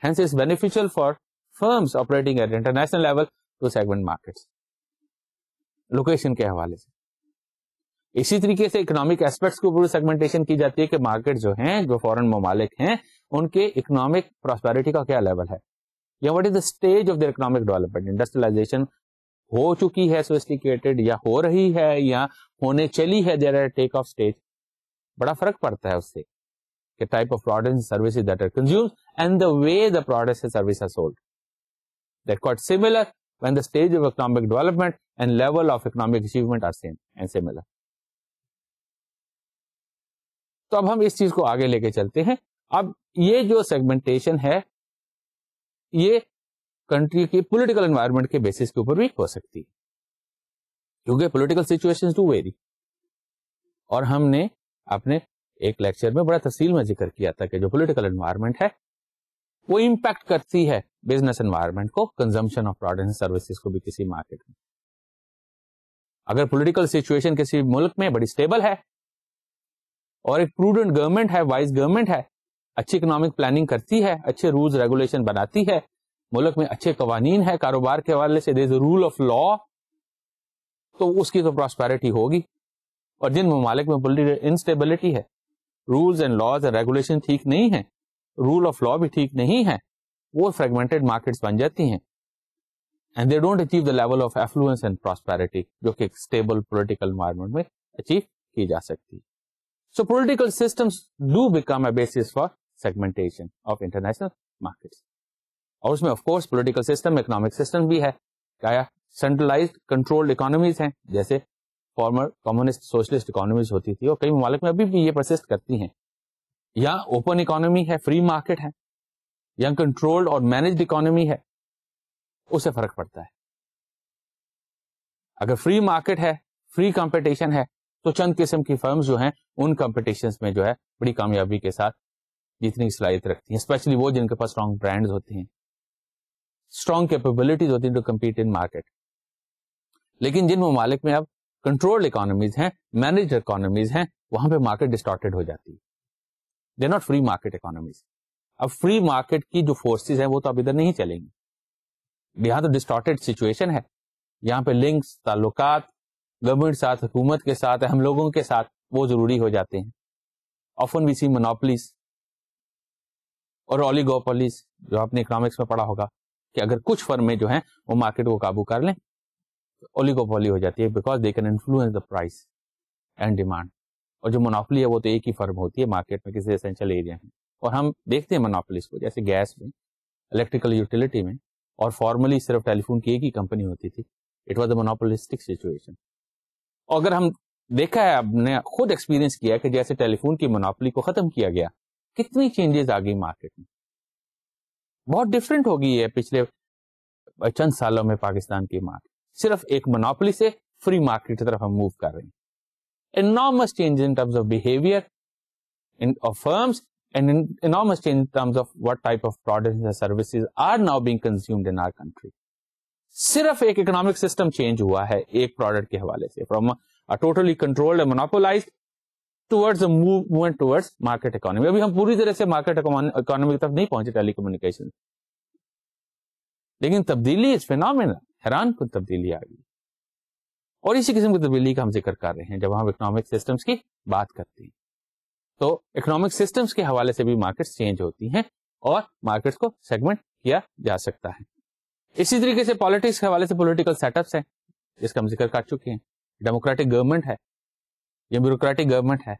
Hence is beneficial for firms operating at international level to segment markets location کے حوالے سے. اسی طریقے سے اکنامک ایسپیکٹس کے اوپر سیگمنٹیشن کی جاتی ہے کہ مارکیٹ جو ہیں, جو فورن ممالک ہیں, ان کے اکنامک پراسپیرٹی کا کیا لیول ہے, یا what is the stage of their economic development. Industrialization ہو چکی ہے سوفسٹیکیٹڈ, یا ہو رہی ہے, یا ہونے چلی ہے, there are take off stage. بڑا فرق پڑتا ہے اس سے کہ type of products and services that are consumed and the way the products and services are sold. That quite similar when the stage of economic development and level of economic achievement are same and similar. تو اب ہم اس چیز کو آگے لے کے چلتے ہیں. اب یہ جو سیگمنٹیشن ہے یہ کنٹری کی پولیٹیکل انوائرمنٹ کے بیسس کے اوپر بھی ہو سکتی ہے, کیونکہ پولیٹیکل سچویشن ٹو ویری. اور ہم نے اپنے ایک لیکچر میں بڑا تفصیل میں ذکر کیا تھا کہ جو پولیٹیکل انوائرمنٹ ہے وہ امپیکٹ کرتی ہے بزنس انوائرمنٹ کو, consumption of products and services کو بھی کسی مارکیٹ میں. اگر پولیٹیکل سچویشن کسی ملک میں بڑی اسٹیبل ہے اور ایک پروڈنٹ گورنمنٹ ہے, وائز گورنمنٹ ہے, اچھی اکنامک پلاننگ کرتی ہے, اچھے رولز ریگولیشن بناتی ہے, ملک میں اچھے قوانین ہے, کاروبار کے حوالے سے دیر is a role of law, تو اس کی تو پراسپیرٹی ہوگی. اور جن ممالک میں پولیٹیکل انسٹیبلٹی ہے, rules and laws and regulation ٹھیک نہیں ہے, رول آف لا بھی ٹھیک نہیں ہے, وہ فریگمنٹڈ مارکیٹس بن جاتی ہیں and they don't achieve the level of affluence and prosperity جو کہ ایک اسٹیبل پولیٹیکل انوائرمنٹ میں اچیو کی جا سکتی ہے. So political systems do become a basis for segmentation of international markets. اور اس میں of course political system economic system بھی ہے. کیا سینٹرلائزڈ کنٹرولڈ اکانومیز ہیں, جیسے فارمر کمیونسٹ سوشلسٹ اکانومیز ہوتی تھی اور کئی ممالک میں ابھی بھی یہ پرسسٹ کرتی ہیں, یا اوپن اکانومی ہے, فری مارکیٹ ہے, یا کنٹرولڈ اور مینجڈ اکانومی ہے, اس سے فرق پڑتا ہے. اگر فری مارکیٹ ہے, فری کمپٹیشن ہے, تو چند قسم کی فرمز جو ہیں ان کمپٹیشنز میں جو ہے بڑی کامیابی کے ساتھ جتنی صلاحیت رکھتی ہیں, اسپیشلی وہ جن کے پاس اسٹرانگ برانڈز ہوتے ہیں, اسٹرانگ کیپیبلٹیز ہوتی ہیں ٹو کمپیٹ ان مارکیٹ. لیکن جن ممالک میں اب کنٹرولڈ اکانومیز ہیں, مینجڈ اکانومیز ہیں, وہاں پہ مارکیٹ ڈسٹارٹیڈ ہو جاتی ہے. They not free market economies. اب فری مارکیٹ کی جو فورسز ہیں وہ تو اب ادھر نہیں چلیں گی. یہاں تو ڈسٹارٹیڈ سچویشن ہے, یہاں پہ لنکس, تعلقات, گورنمنٹ ساتھ، حکومت کے ساتھ، ہم لوگوں کے ساتھ وہ ضروری ہو جاتے ہیں. آفن وی سی مونوپلیز اور اولیگوپولیز، جو آپ نے اکنامکس میں پڑھا ہوگا کہ اگر کچھ فرمیں جو ہیں وہ مارکیٹ کو قابو کر لیں تو اولیگوپولی ہو جاتی ہے، because they can influence the price and demand. اور جو مونوپلی ہے وہ تو ایک ہی فرم ہوتی ہے مارکیٹ میں کسی اسینشل ایریا میں. اور ہم دیکھتے ہیں مونوپلیز کو جیسے گیس میں، الیکٹریکل یوٹیلیٹی میں، اور فارملی صرف ٹیلی فون کی ایک ہی کمپنی ہوتی تھی. It was a monopolistic situation. اور اگر ہم دیکھا ہے، ہم نے خود ایکسپیرینس کیا کہ جیسے ٹیلی فون کی مونوپلی کو ختم کیا گیا، کتنی چینجز آ گئی مارکیٹ میں. بہت ڈفرینٹ ہو گئی ہے پچھلے چند سالوں میں پاکستان کی مارکیٹ. صرف ایک مونوپلی سے فری مارکیٹ کی طرف ہم موو کر رہے ہیں. Enormous change in terms of behavior of firms, and enormous change in terms of what type of products and services are now being consumed in our country. صرف ایک اکنامک سسٹم چینج ہوا ہے ایک پروڈکٹ کے حوالے سے، from a totally controlled and monopolized towards a movement towards market economy. ابھی ہم پوری طرح سے مارکیٹ اکانومی کی طرف نہیں پہنچے ٹیلی کمیونیکیشن، لیکن تبدیلی اس فینومینا حیران کن تبدیلی آ گئی. اور اسی قسم کی تبدیلی کا ہم ذکر کر رہے ہیں جب ہم اکنامک سسٹمز کی بات کرتے ہیں. تو اکنامک سسٹمز کے حوالے سے بھی مارکیٹس چینج ہوتی ہیں اور مارکیٹس کو سیگمنٹ کیا جا سکتا ہے. اسی طریقے سے پالیٹکس کے حوالے سے پولیٹیکل سیٹ اپس ہیں جس کا ہم ذکر کر چکے ہیں. ڈیموکریٹک گورنمنٹ ہے یا بیوروکریٹک گورنمنٹ ہے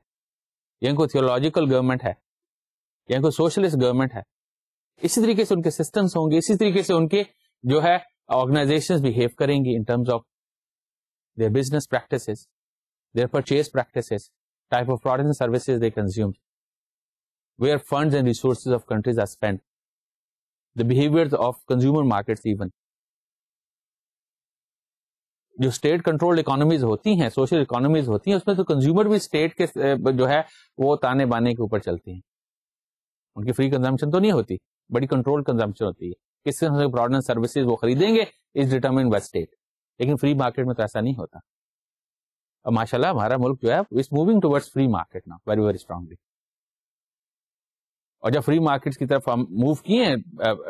یا کوئی تھیولوجیکل گورنمنٹ ہے یا کوئی سوشلسٹ گورنمنٹ ہے. اسی طریقے سے ان کے سسٹمز ہوں گے، اسی طریقے سے ان کے جو ہے آرگنائزیشن بہیو کریں گی ان terms of their business practices, their purchase practices, type of products and services they consume, where funds and resources of countries are spent, the behaviors of consumer markets even. جو اسٹیٹ کنٹرولڈ اکانومیز ہوتی ہیں، سوشل اکانومیز ہوتی ہیں، اس میں تو کنزیومر بھی اسٹیٹ کے جو ہے وہ تانے بانے کے اوپر چلتے ہیں. ان کی فری کنزمپشن تو نہیں ہوتی، بڑی کنٹرول کنزمپشن ہوتی ہے. کس قسم سے پروڈکٹ اینڈ سروسز وہ خریدیں گے از ڈیٹرمنڈ بائی اسٹیٹ. لیکن فری مارکیٹ میں تو ایسا نہیں ہوتا. اور ماشاءاللہ ہمارا ملک جو ہے is moving towards free market نا ویری ویری اسٹرانگلی. اور جب فری مارکیٹ کی طرف ہم موو کیے ہیں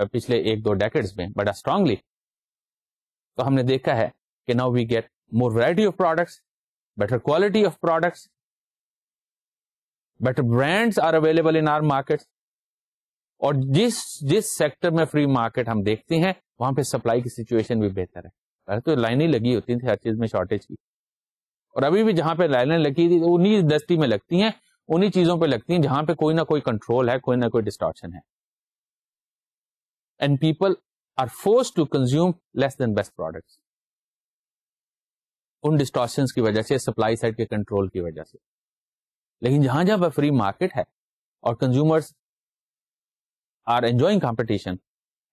پچھلے 1-2 ڈیکیڈز میں بڑا اسٹرانگلی، تو ہم نے دیکھا ہے کہ now we get more variety of products, better quality of products, better brands are available in our market. اور جس سیکٹر میں فری مارکیٹ ہم دیکھتے ہیں وہاں پہ سپلائی کی سچویشن بھی بہتر ہے. پہلے تو لائنیں لگی ہوتی تھیں ہر چیز میں شارٹیج کی، اور ابھی بھی جہاں پہ لائنیں لگی تھی انہیں انڈسٹری میں لگتی ہیں، انہیں چیزوں پہ لگتی ہیں جہاں پہ کوئی نہ کوئی کنٹرول ہے، کوئی نہ کوئی ڈسٹارشن ہے. And people are forced to consume less than best products in distortions کی وجہ سے، سپلائی سائڈ کے کنٹرول کی وجہ سے. لیکن جہاں جہاں پہ فری مارکیٹ ہے اور consumers are enjoying competition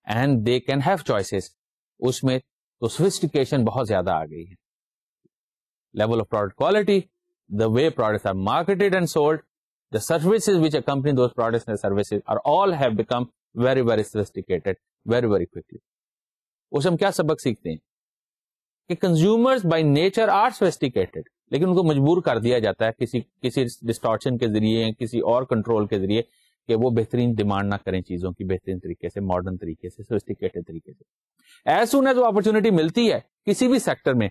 and they can have choices, اس میں تو سوفسٹیکیشن بہت زیادہ آ گئی ہے. Level of product quality, the way products are marketed and sold, the services which accompany those products and services are all have become very very sophisticated very very quickly. اس سے ہم کیا سبق سیکھتے ہیں کہ consumers by nature are sophisticated, لیکن ان کو مجبور کر دیا جاتا ہے کسی ڈسٹارشن کے ذریعے، کسی اور کنٹرول کے ذریعے کہ وہ بہترین ڈیمانڈ نہ کریں چیزوں کی، بہترین طریقے سے، ماڈرن طریقے سے، سوفسٹیکیٹڈ طریقے سے. ایز سون ایز وہ اپرچونٹی ملتی ہے کسی بھی سیکٹر میں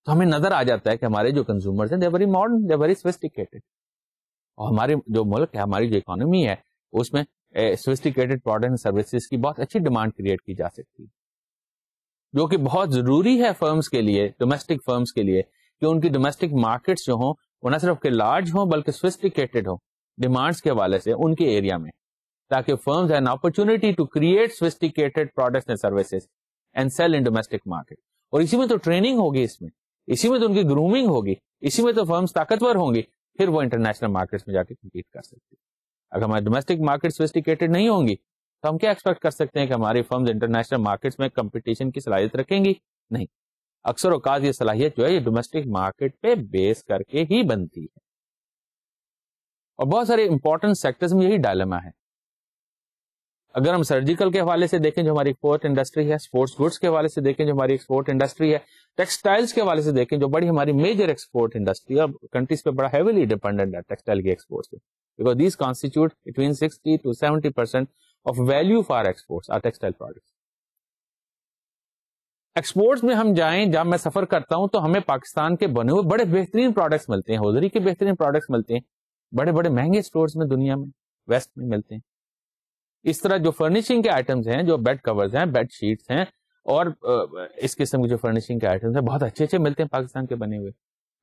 تو ہمیں نظر آ جاتا ہے کہ ہمارے جو کنزیومرز ہیں they very modern, they very sophisticated. اور ہمارے جو ملک ہے، ہماری جو اکانومی ہے، اس میں سوفسٹیکیٹڈ پروڈکٹ اینڈ سروسز کی بہت اچھی ڈیمانڈ کریٹ کی جا سکتی ہے، جو کہ بہت ضروری ہے فرمز کے لیے، ڈومیسٹک فرمز کے لیے، کہ ان کی ڈومیسٹک مارکیٹس جو ہوں وہ نہ صرف کہ لارج ہوں بلکہ سوفسٹیکیٹڈ ہوں ڈیمانڈس کے حوالے سے ان کے ایریا میں، تاکہ firms have an opportunity to create sophisticated products and services and sell in domestic market. اور اسی میں تو ٹریننگ ہوگی، اسی میں تو ان کی گرومنگ ہوگی، اسی میں تو فرمز طاقتور ہوں گی، پھر وہ انٹرنیشنل مارکیٹس میں جا کے کمپیٹ کر سکتی. اگر ہماری ڈومیسٹک مارکیٹ سوفسٹیکیٹڈ نہیں ہوں گی تو ہم کیا ایکسپیکٹ کر سکتے ہیں کہ ہماری فرمز انٹرنیشنل مارکیٹس میں کمپٹیشن کی صلاحیت رکھیں گی؟ نہیں. اکثر اوقات یہ صلاحیت جو ہے یہ ڈومیسٹک مارکیٹ پہ بیس کر کے ہی بنتی ہے. اور بہت سارے امپورٹنٹ سیکٹرز میں یہی ڈائلما ہے. اگر ہم سرجیکل کے حوالے سے دیکھیں جو ہماری ایکسپورٹ انڈسٹری ہے، اسپورٹس گڈس کے حوالے سے دیکھیں جو ہماری ایکسپورٹ انڈسٹری ہے، ٹیکسٹائلس کے حوالے سے دیکھیں جو بڑی ہماری میجر ایکسپورٹ انڈسٹری ہے، اور کنٹریز پہ بڑا ہیویلی ڈیپینڈنٹ ہے ٹیکسٹائل کی ایکسپورٹ سے، because these constitute between 60 to 70% of value for exports are textile products. Exports میں ہم جائیں, جب میں سفر کرتا ہوں تو ہمیں پاکستان کے بنے ہوئے بڑے بہترین پروڈکٹس ملتے ہیں, ہوزری کے بہترین پروڈکٹس ملتے ہیں, بڑے بڑے مہنگے اسٹورز میں دنیا میں ویسٹ میں ملتے ہیں. اس طرح جو فرنیشنگ کے آئٹمس ہیں, جو بیڈ کورز ہیں, بیڈ شیٹس ہیں, اور اس قسم کے جو فرنیشنگ کے آئٹمس ہیں بہت اچھے اچھے ملتے ہیں پاکستان کے بنے ہوئے,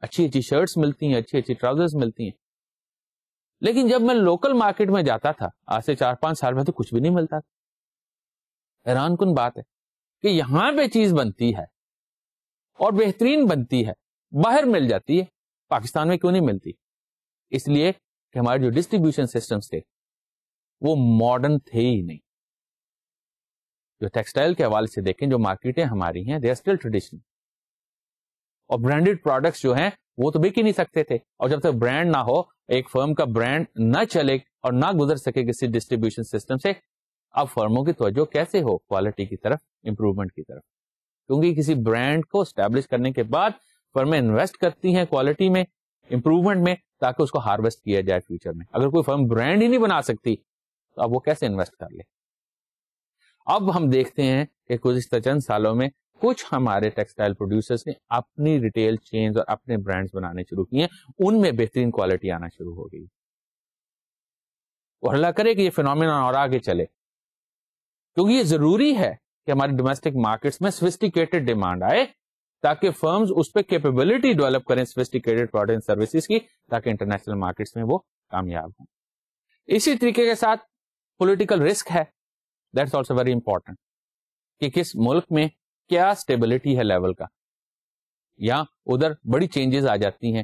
اچھی اچھی شرٹس ملتی ہیں, اچھی اچھی ٹراؤزرز ملتی ہیں. لیکن جب میں لوکل مارکیٹ میں جاتا تھا آج سے 4-5 سال میں تو کچھ بھی نہیں ملتا تھا. حیران کن بات ہے کہ یہاں پہ چیز بنتی ہے اور بہترین بنتی ہے, باہر مل جاتی ہے, پاکستان میں کیوں نہیں ملتی؟ اس لیے کہ ہمارے جو ڈسٹریبیوشن سسٹمز تھے وہ ماڈرن تھے ہی نہیں. جو ٹیکسٹائل کے حوالے سے دیکھیں, جو مارکیٹیں ہماری ہیں دے آر اسٹل ٹریڈیشنل, اور برانڈیڈ پروڈکٹس جو ہیں وہ تو بک ہی نہیں سکتے تھے. اور جب تک برانڈ نہ ہو, ایک فرم کا برانڈ نہ چلے اور نہ گزر سکے کسی ڈسٹریبیوشن سسٹم سے, اب فرموں کی توجہ کیسے ہو کوالٹی کی طرف, امپروومنٹ کی طرف؟ کیونکہ کسی برانڈ کو اسٹیبلش کرنے کے بعد فرمیں انویسٹ کرتی ہیں کوالٹی میں, امپروومنٹ میں, تاکہ اس کو ہارویسٹ کیا جائے فیوچر میں. اگر کوئی فرم برانڈ ہی نہیں بنا سکتی تو اب وہ کیسے انویسٹ کر لے؟ اب ہم دیکھتے ہیں کہ گزشتہ چند سالوں میں کچھ ہمارے ٹیکسٹائل پروڈیوسرز نے اپنی ریٹیل چینز اور اپنے برانڈز بنانے شروع کیے ہیں, ان میں بہترین کوالٹی آنا شروع ہو گئی. اور اللہ کرے کہ یہ فینومینا اور آگے چلے, کیونکہ یہ ضروری ہے کہ ہمارے ڈومیسٹک مارکیٹس میں سوفسٹیکیٹڈ ڈیمانڈ آئے, تاکہ فرمز اس پہ کیپیبلٹی ڈیولپ کریں سوفسٹیکیٹڈ پروڈکٹ اینڈ سروسز کی, تاکہ انٹرنیشنل مارکیٹس میں وہ کامیاب ہوں. اسی طریقے کے ساتھ پولیٹیکل رسک ہے, دیٹس آلسو ویری امپورٹنٹ, کہ کس ملک میں کیا اسٹیبلٹی ہے لیول کا, یا ادھر بڑی چینجز آ جاتی ہیں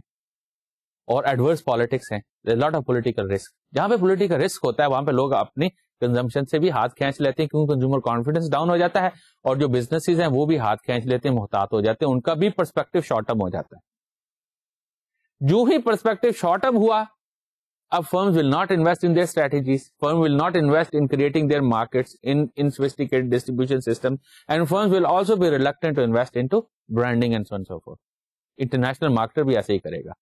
اور ایڈورس پالیٹکس ہیں, لاٹ آف پولیٹیکل رسک. جہاں پہ پولیٹیکل رسک ہوتا ہے وہاں پہ لوگ اپنی کنزمپشن سے بھی ہاتھ کھینچ لیتے ہیں, کیونکہ کنزیومر کانفیڈنس ڈاؤن ہو جاتا ہے, اور جو بزنسز ہیں وہ بھی ہاتھ کھینچ لیتے ہیں, محتاط ہو جاتے ہیں, ان کا بھی پرسپیکٹو شارٹ ٹرم ہو جاتا ہے. جو ہی پرسپیکٹو شارٹ ٹرم ہوا, اب firms will not invest in their strategies, firms will not invest in creating their markets in sophisticated distribution systems, and firms will also be reluctant to invest into branding and so on and so forth. International marketer بھی ایسے ہی کرے گا,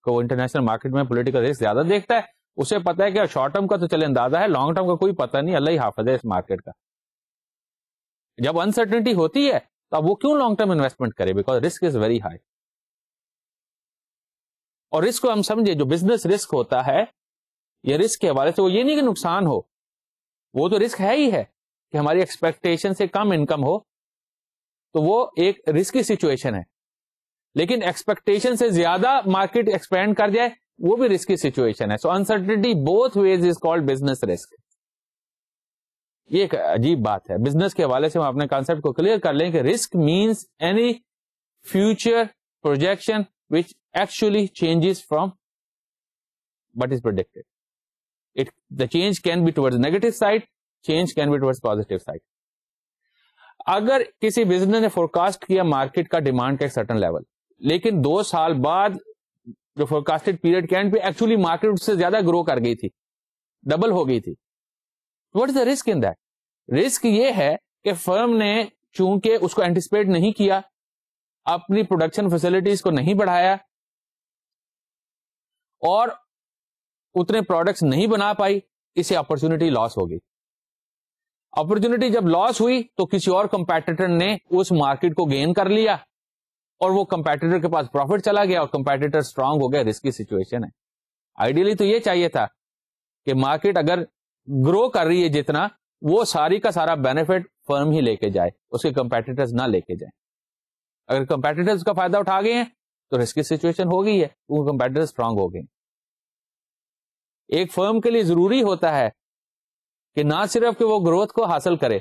کہ وہ انٹرنیشنل مارکیٹ میں پولیٹیکل رسک زیادہ دیکھتا ہے, اسے پتا ہے کہ شارٹ ٹرم کا تو چلے اندازہ ہے, لانگ ٹرم کا کوئی پتا نہیں, اللہ ہی حافظ ہے اس مارکیٹ کا. جب انسرٹنٹی ہوتی ہے تو اب وہ کیوں لانگ ٹرم انویسٹمنٹ کرے, because risk is very high. اور رسک کو ہم سمجھے, جو بزنس رسک ہوتا ہے یہ رسک کے حوالے سے, وہ یہ نہیں کہ نقصان ہو, وہ تو رسک ہے ہی ہے کہ ہماری ایکسپیکٹیشن سے کم انکم ہو, تو وہ ایک رسکی سچویشن ہے. لیکن ایکسپیکٹیشن سے زیادہ مارکیٹ ایکسپینڈ کر جائے وہ بھی رسکی سچویشن ہے. So uncertainty both ways is called business risk. یہ ایک عجیب بات ہے. بزنس کے حوالے سے ہم اپنے کانسیپٹ کو کلیئر کر لیں کہ risk means any future projection which actually changes from what is predicted. The change can be towards negative side, change can be towards positive side. اگر کسی بزنس نے فورکاسٹ کیا مارکیٹ کا ڈیمانڈ کا ایک سرٹن لیول, لیکن 2 سال بعد جو فورکاسٹڈ پیریڈ کے اینڈ پہ ایکچولی مارکیٹ اس سے زیادہ گرو کر گئی تھی, ڈبل ہو گئی تھی, what is the risk in that? Risk یہ ہے کہ فرم نے چونکہ اس کو اینٹیسپیٹ نہیں کیا, اپنی پروڈکشن فیسلٹیز کو نہیں بڑھایا, اور اتنے پروڈکٹس نہیں بنا پائی, اسے اپرچونٹی لاس ہو گئی. اپرچونٹی جب لاس ہوئی تو کسی اور کمپیٹیٹر نے اس مارکیٹ کو گین کر لیا, اور وہ کمپیٹیٹر کے پاس پروفٹ چلا گیا, اور کمپیٹیٹر اسٹرانگ ہو گیا. رسکی سچویشن ہے. آئیڈیلی تو یہ چاہیے تھا کہ مارکیٹ اگر گرو کر رہی ہے جتنا, وہ ساری کا سارا بینیفٹ فرم ہی لے کے جائے, اس کے کمپیٹیٹرز نہ لے کے جائیں. اگر کمپیٹیٹرز کا فائدہ اٹھا گئے ہیں تو رسکی سچویشن ہو گئی ہے, وہ کمپیٹیٹر اسٹرانگ ہو گئے. ایک فرم کے لیے ضروری ہوتا ہے کہ نہ صرف کہ وہ گروتھ کو حاصل کرے,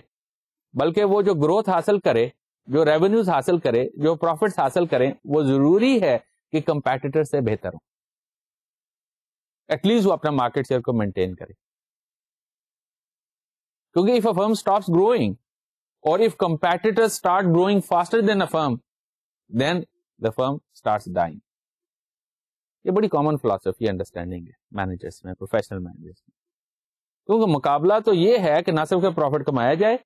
بلکہ وہ جو گروتھ حاصل کرے, جو ریونیوز حاصل کرے, جو پروفٹس حاصل کریں, وہ ضروری ہے کہ کمپیٹیٹر سے بہتر ہو, ایٹ لیسٹ وہ اپنا مارکیٹ شیئر کو مینٹین کرے. کیونکہ if a firm stops growing, or if competitors start growing faster than a firm, then the firm starts dying. یہ بڑی کامن فلاسفی انڈرسٹینڈنگ ہے مینیجرس میں, پروفیشنل مینیجرس میں. کیونکہ مقابلہ تو یہ ہے کہ نہ صرف کہ پروفٹ کمایا جائے,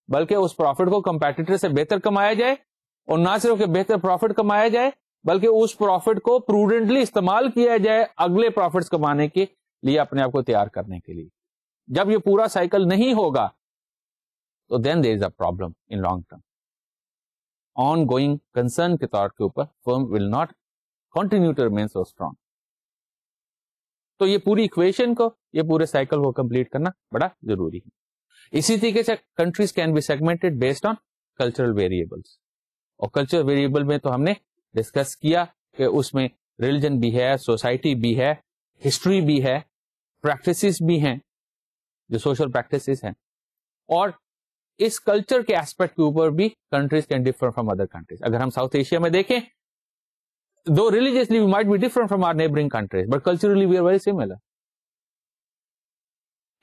بلکہ اس پروفٹ کو کمپیٹیٹر سے بہتر کمایا جائے, اور نہ صرف کہ بہتر پروفٹ کمایا جائے, بلکہ اس پروفٹ کو پروڈنٹلی استعمال کیا جائے اگلے پروفٹس کمانے کے لیے, اپنے آپ کو تیار کرنے کے لیے. جب یہ پورا سائیکل نہیں ہوگا تو then there is a problem in long term. On going concern کے طور کے اوپر firm will not continue to remain so strong. تو یہ پوری اکویشن کو, یہ پورے سائیکل کو کمپلیٹ کرنا بڑا ضروری ہے. اسی طریقے سے countries can be segmented based on cultural variables, اور کلچرل ویریبل میں تو ہم نے ڈسکس کیا کہ اس میں ریلیجن بھی ہے, سوسائٹی بھی ہے, ہسٹری بھی ہے, پریکٹسز بھی ہیں جو سوشل پریکٹسز ہیں, اور اس کلچر کے ایسپیکٹ کے اوپر بھی countries can differ from other countries. اگر ہم ساؤتھ ایشیا میں دیکھیں, though religiously we might be different from our neighboring countries, but culturally we are very similar.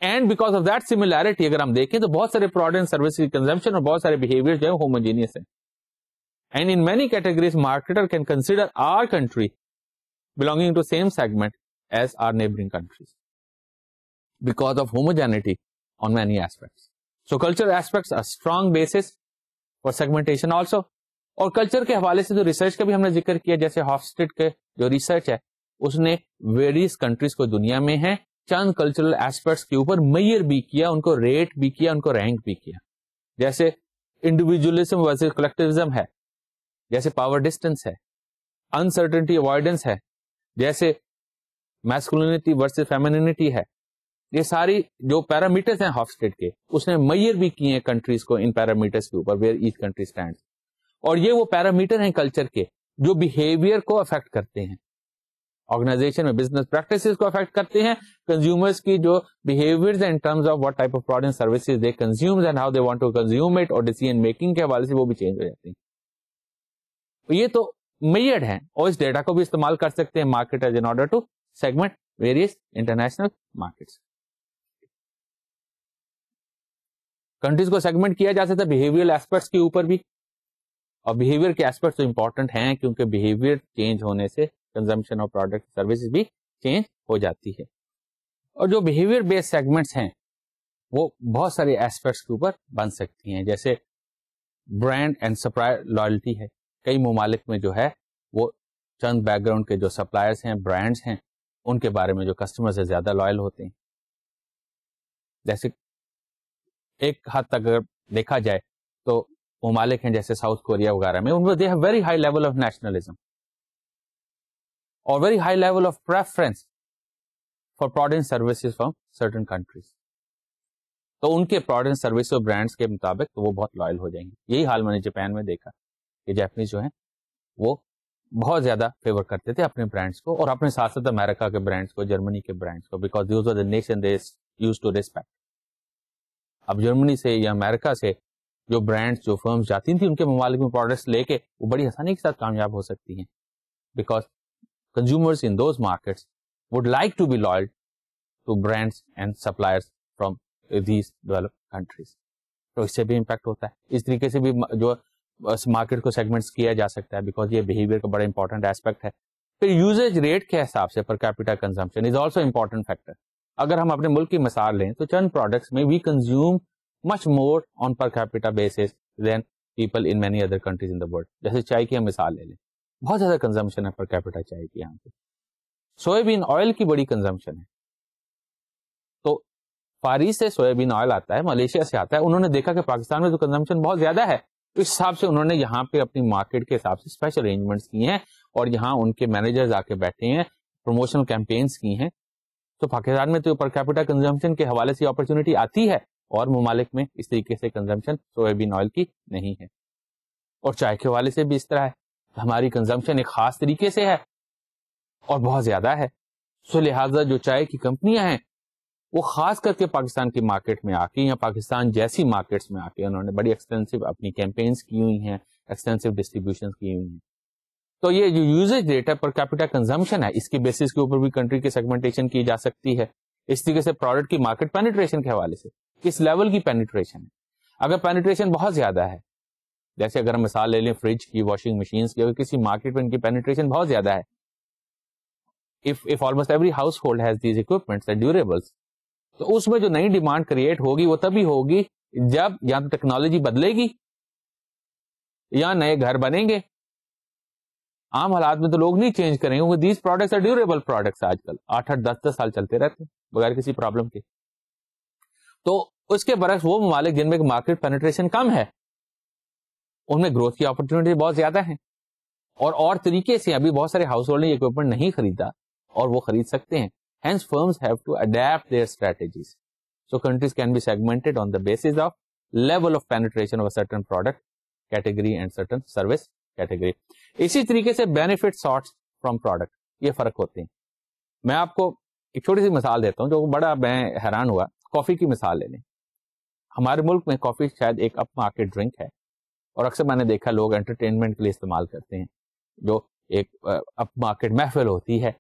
And because of that similarity, اگر ہم دیکھیں تو بہت سارے پروڈکٹ اینڈ سروس کی کنزمپشن اور بہت سارے بہیویئر جو ہے ہوموجینئس ہیں. And in many categories, marketer can consider our country belonging to same segment as our neighboring countries because of homogeneity on many aspects. So cultural aspects are strong basis for segmentation also. اور کلچر کے حوالے سے جو ریسرچ کا بھی ہم نے ذکر کیا, جیسے ہافسٹیڈ کے جو ریسرچ ہے اس نے ویریس کنٹریز کو دنیا میں ہیں چند کلچرل ایسپیکٹس کے اوپر میئر بھی کیا, ان کو ریٹ بھی کیا, ان کو رینک بھی کیا, جیسے انڈیویجولزم ورسز کلیکٹیوزم ہے, جیسے پاور ڈسٹینس ہے, انسرٹنٹی اوائڈنس ہے, جیسے میسکولینٹی ورسز فیمینینٹی ہے. یہ ساری جو پیرامیٹرز ہیں ہافسٹیڈ کے, اس نے میئر بھی کیے ہیں کنٹریز کو ان پیرامیٹرز کے اوپر ویئر ایچ کنٹری اسٹینڈز. اور یہ وہ پیرامیٹر ہیں کلچر کے جو بیہیویئر کو افیکٹ کرتے ہیں, آرگنائزیشن میں بزنس پریکٹسز کو افیکٹ کرتے ہیں, کنزیومرز کی جو بیہیویئرز ہیں in terms of what type of product services they consume and how they want to consume it, اور ڈیسیژن میکنگ کے حوالے سے وہ بھی چینج ہو جاتی ہیں. یہ تو میئرڈ ہیں, اور اس ڈیٹا کو بھی استعمال کر سکتے ہیں marketers in order to segment various international markets. Countries کو سیگمنٹ کیا جا سکتا ہے بیہیویئر ایسپیکٹس کے اوپر بھی, اور بیہیویئر کے ایسپیکٹس تو امپورٹنٹ ہیں کیونکہ بیہیویئر چینج ہونے سے کنزمپشن آف پروڈکٹ سروسز بھی چینج ہو جاتی ہے. اور جو بیہیویئر بیس سیگمنٹس ہیں وہ بہت سارے ایسپیکٹس کے اوپر بن سکتی ہیں, جیسے برانڈ اینڈ سپلائر لائلٹی ہے. کئی ممالک میں جو ہے وہ چند بیک گراؤنڈ کے جو سپلائرز ہیں, برانڈس ہیں, ان کے بارے میں جو کسٹمر سے زیادہ لائل ہوتے ہیں. جیسے ایک حد تک اگر دیکھا جائے تو ممالک ہیں جیسے ساؤتھ کوریا وغیرہ میں, ان میں they have very high level of nationalism اور very high level of preference for product services from certain countries. تو ان کے پروڈکٹ سروس اور برانڈس کے مطابق تو وہ بہت لائل ہو جائیں گے. یہی حال میں نے جاپان میں دیکھا کہ جاپنیز جو ہیں وہ بہت زیادہ فیور کرتے تھے اپنے برانڈس کو, اور اپنے ساتھ ساتھ امریکہ کے برانڈس کو, جرمنی کے برانڈس کو, because those are the nation they used to respect. اب جرمنی سے یا امریکہ سے جو برانڈس جو فرمز جاتی تھیں ان کے ممالک میں پروڈکٹس لے کے وہ بڑی آسانی کے ساتھ کامیاب ہو سکتی ہیں, because consumers in those markets would like to be loyal to brands and suppliers from these developed countries. تو اس سے بھی امپیکٹ ہوتا ہے. اس طریقے سے بھی جو مارکیٹ کو سیگمنٹس کیا جا سکتا ہے, بیکاز یہ بہیویئر کا بڑا امپورٹنٹ ایسپیکٹ ہے. پھر یوزیج ریٹ کے حساب سے per capita consumption is also important factor. اگر ہم اپنے ملک کی مثال لیں تو چند پروڈکٹس میں we consume much more on per capita basis than people in many other countries in the world. جیسے چائے کی ہم مثال لے لیں, بہت زیادہ کنزمپشن ہے پر کیپیٹا چائے کی. یہاں پہ سویابین آئل کی بڑی کنزمپشن ہے. تو فار ایسٹ سے سویابین آئل آتا ہے, ملیشیا سے آتا ہے. انہوں نے دیکھا کہ پاکستان میں تو کنزمپشن بہت زیادہ ہے, تو اس حساب سے انہوں نے یہاں پہ اپنی مارکیٹ کے حساب سے اسپیشل ارینجمنٹس کی ہیں, اور یہاں ان کے مینیجرز آ کے بیٹھے ہیں, پروموشنل کیمپینس کی ہیں. تو پاکستان میں تو پر کیپیٹا کنزمپشن کے حوالے سے اپرچونٹی آتی ہے, اور ممالک میں اس طریقے سے کنزمپشن سویابین آئل کی نہیں ہے. اور چائے کے حوالے سے بھی اس طرح ہے, ہماری کنزمپشن ایک خاص طریقے سے ہے اور بہت زیادہ ہے. سو لہٰذا جو چائے کی کمپنیاں ہیں وہ خاص کر کے پاکستان کی مارکیٹ میں آ کے یا پاکستان جیسی مارکیٹس میں آ کے انہوں نے بڑی ایکسٹینسو اپنی کیمپینس کی ہوئی ہیں, ایکسٹینسو ڈسٹریبیوشن کی ہوئی ہیں. تو یہ جو یوزیج ریٹ ہے پر کیپیٹا کنزمپشن ہے, اس کی بیسس کے اوپر بھی کنٹری کی سیگمنٹیشن کی جا سکتی ہے. اس طریقے سے پروڈکٹ کی مارکیٹ پینیٹریشن کے حوالے سے کس لیول کی پینیٹریشن ہے. اگر پینیٹریشن بہت زیادہ ہے, جیسے اگر ہم مثال لے لیں فریج کی, واشنگ مشینس کی, اگر کسی مارکیٹ میں ان کی پینیٹریشن بہت زیادہ ہے, if almost every household has these equipments and durables, تو اس میں جو نئی ڈیمانڈ کریٹ ہوگی وہ تبھی ہوگی جب یا تو ٹیکنالوجی بدلے گی یا نئے گھر بنیں گے. عام حالات میں تو لوگ نہیں چینج کریں گے, these products are durable products, آج کل 8-10 سال چلتے رہتے ہیں بغیر کسی پرابلم کے. تو اس کے برعکس وہ ممالک جن میں مارکیٹ پینیٹریشن کم ہے, ان میں گروتھ کی اپرچونیٹی بہت زیادہ ہیں, اور طریقے سے ابھی بہت سارے ہاؤس ہولڈ نے اکوپمنٹ نہیں خریدا اور وہ خرید سکتے ہیں. Hence firms have to adapt their strategies. So countries can be segmented on the basis of level of penetration of a certain product category and certain service category. اسی طریقے سے benefit sorts from product, یہ فرق ہوتے ہیں. میں آپ کو ایک چھوٹی سی مثال دیتا ہوں جو بڑا میں حیران ہوا. کافی کی مثال لے لیں. ہمارے ملک میں کافی شاید ایک اپ مارکیٹ ڈرنک ہے, اور اکثر میں نے دیکھا لوگ انٹرٹینمنٹ کے لیے استعمال کرتے ہیں. جو ایک اپ مارکیٹ محفل ہوتی ہے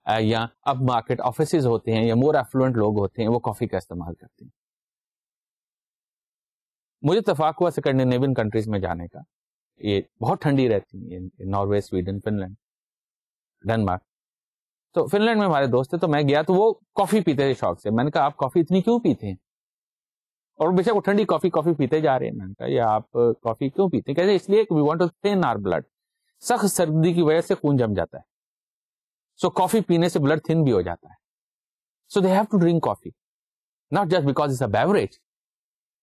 یا اب مارکیٹ آفیسز ہوتے ہیں یا مور ایفلوئنٹ لوگ ہوتے ہیں, وہ کافی کا استعمال کرتے ہیں. مجھے اتفاق ہوا اسکینڈینیوین کنٹریز میں جانے کا. یہ بہت ٹھنڈی رہتی ہے, Norway, Sweden, Finland, Denmark. تو فن لینڈ میں ہمارے دوست تھے, تو میں گیا تو وہ کافی پیتے تھے شوق سے. میں نے کہا آپ کافی اتنی کیوں پیتے ہیں؟ اور بے شک وہ ٹھنڈی کافی پیتے جا رہے ہیں. میں نے کہا یہ آپ کافی کیوں پیتے ہیں؟ کہتے اس لیے we want to thin our blood. سخت سردی کی وجہ سے خون جم جاتا ہے, سو کافی پینے سے بلڈ تھن بھی ہو جاتا ہے. So they have to drink coffee, not just because it's a beverage,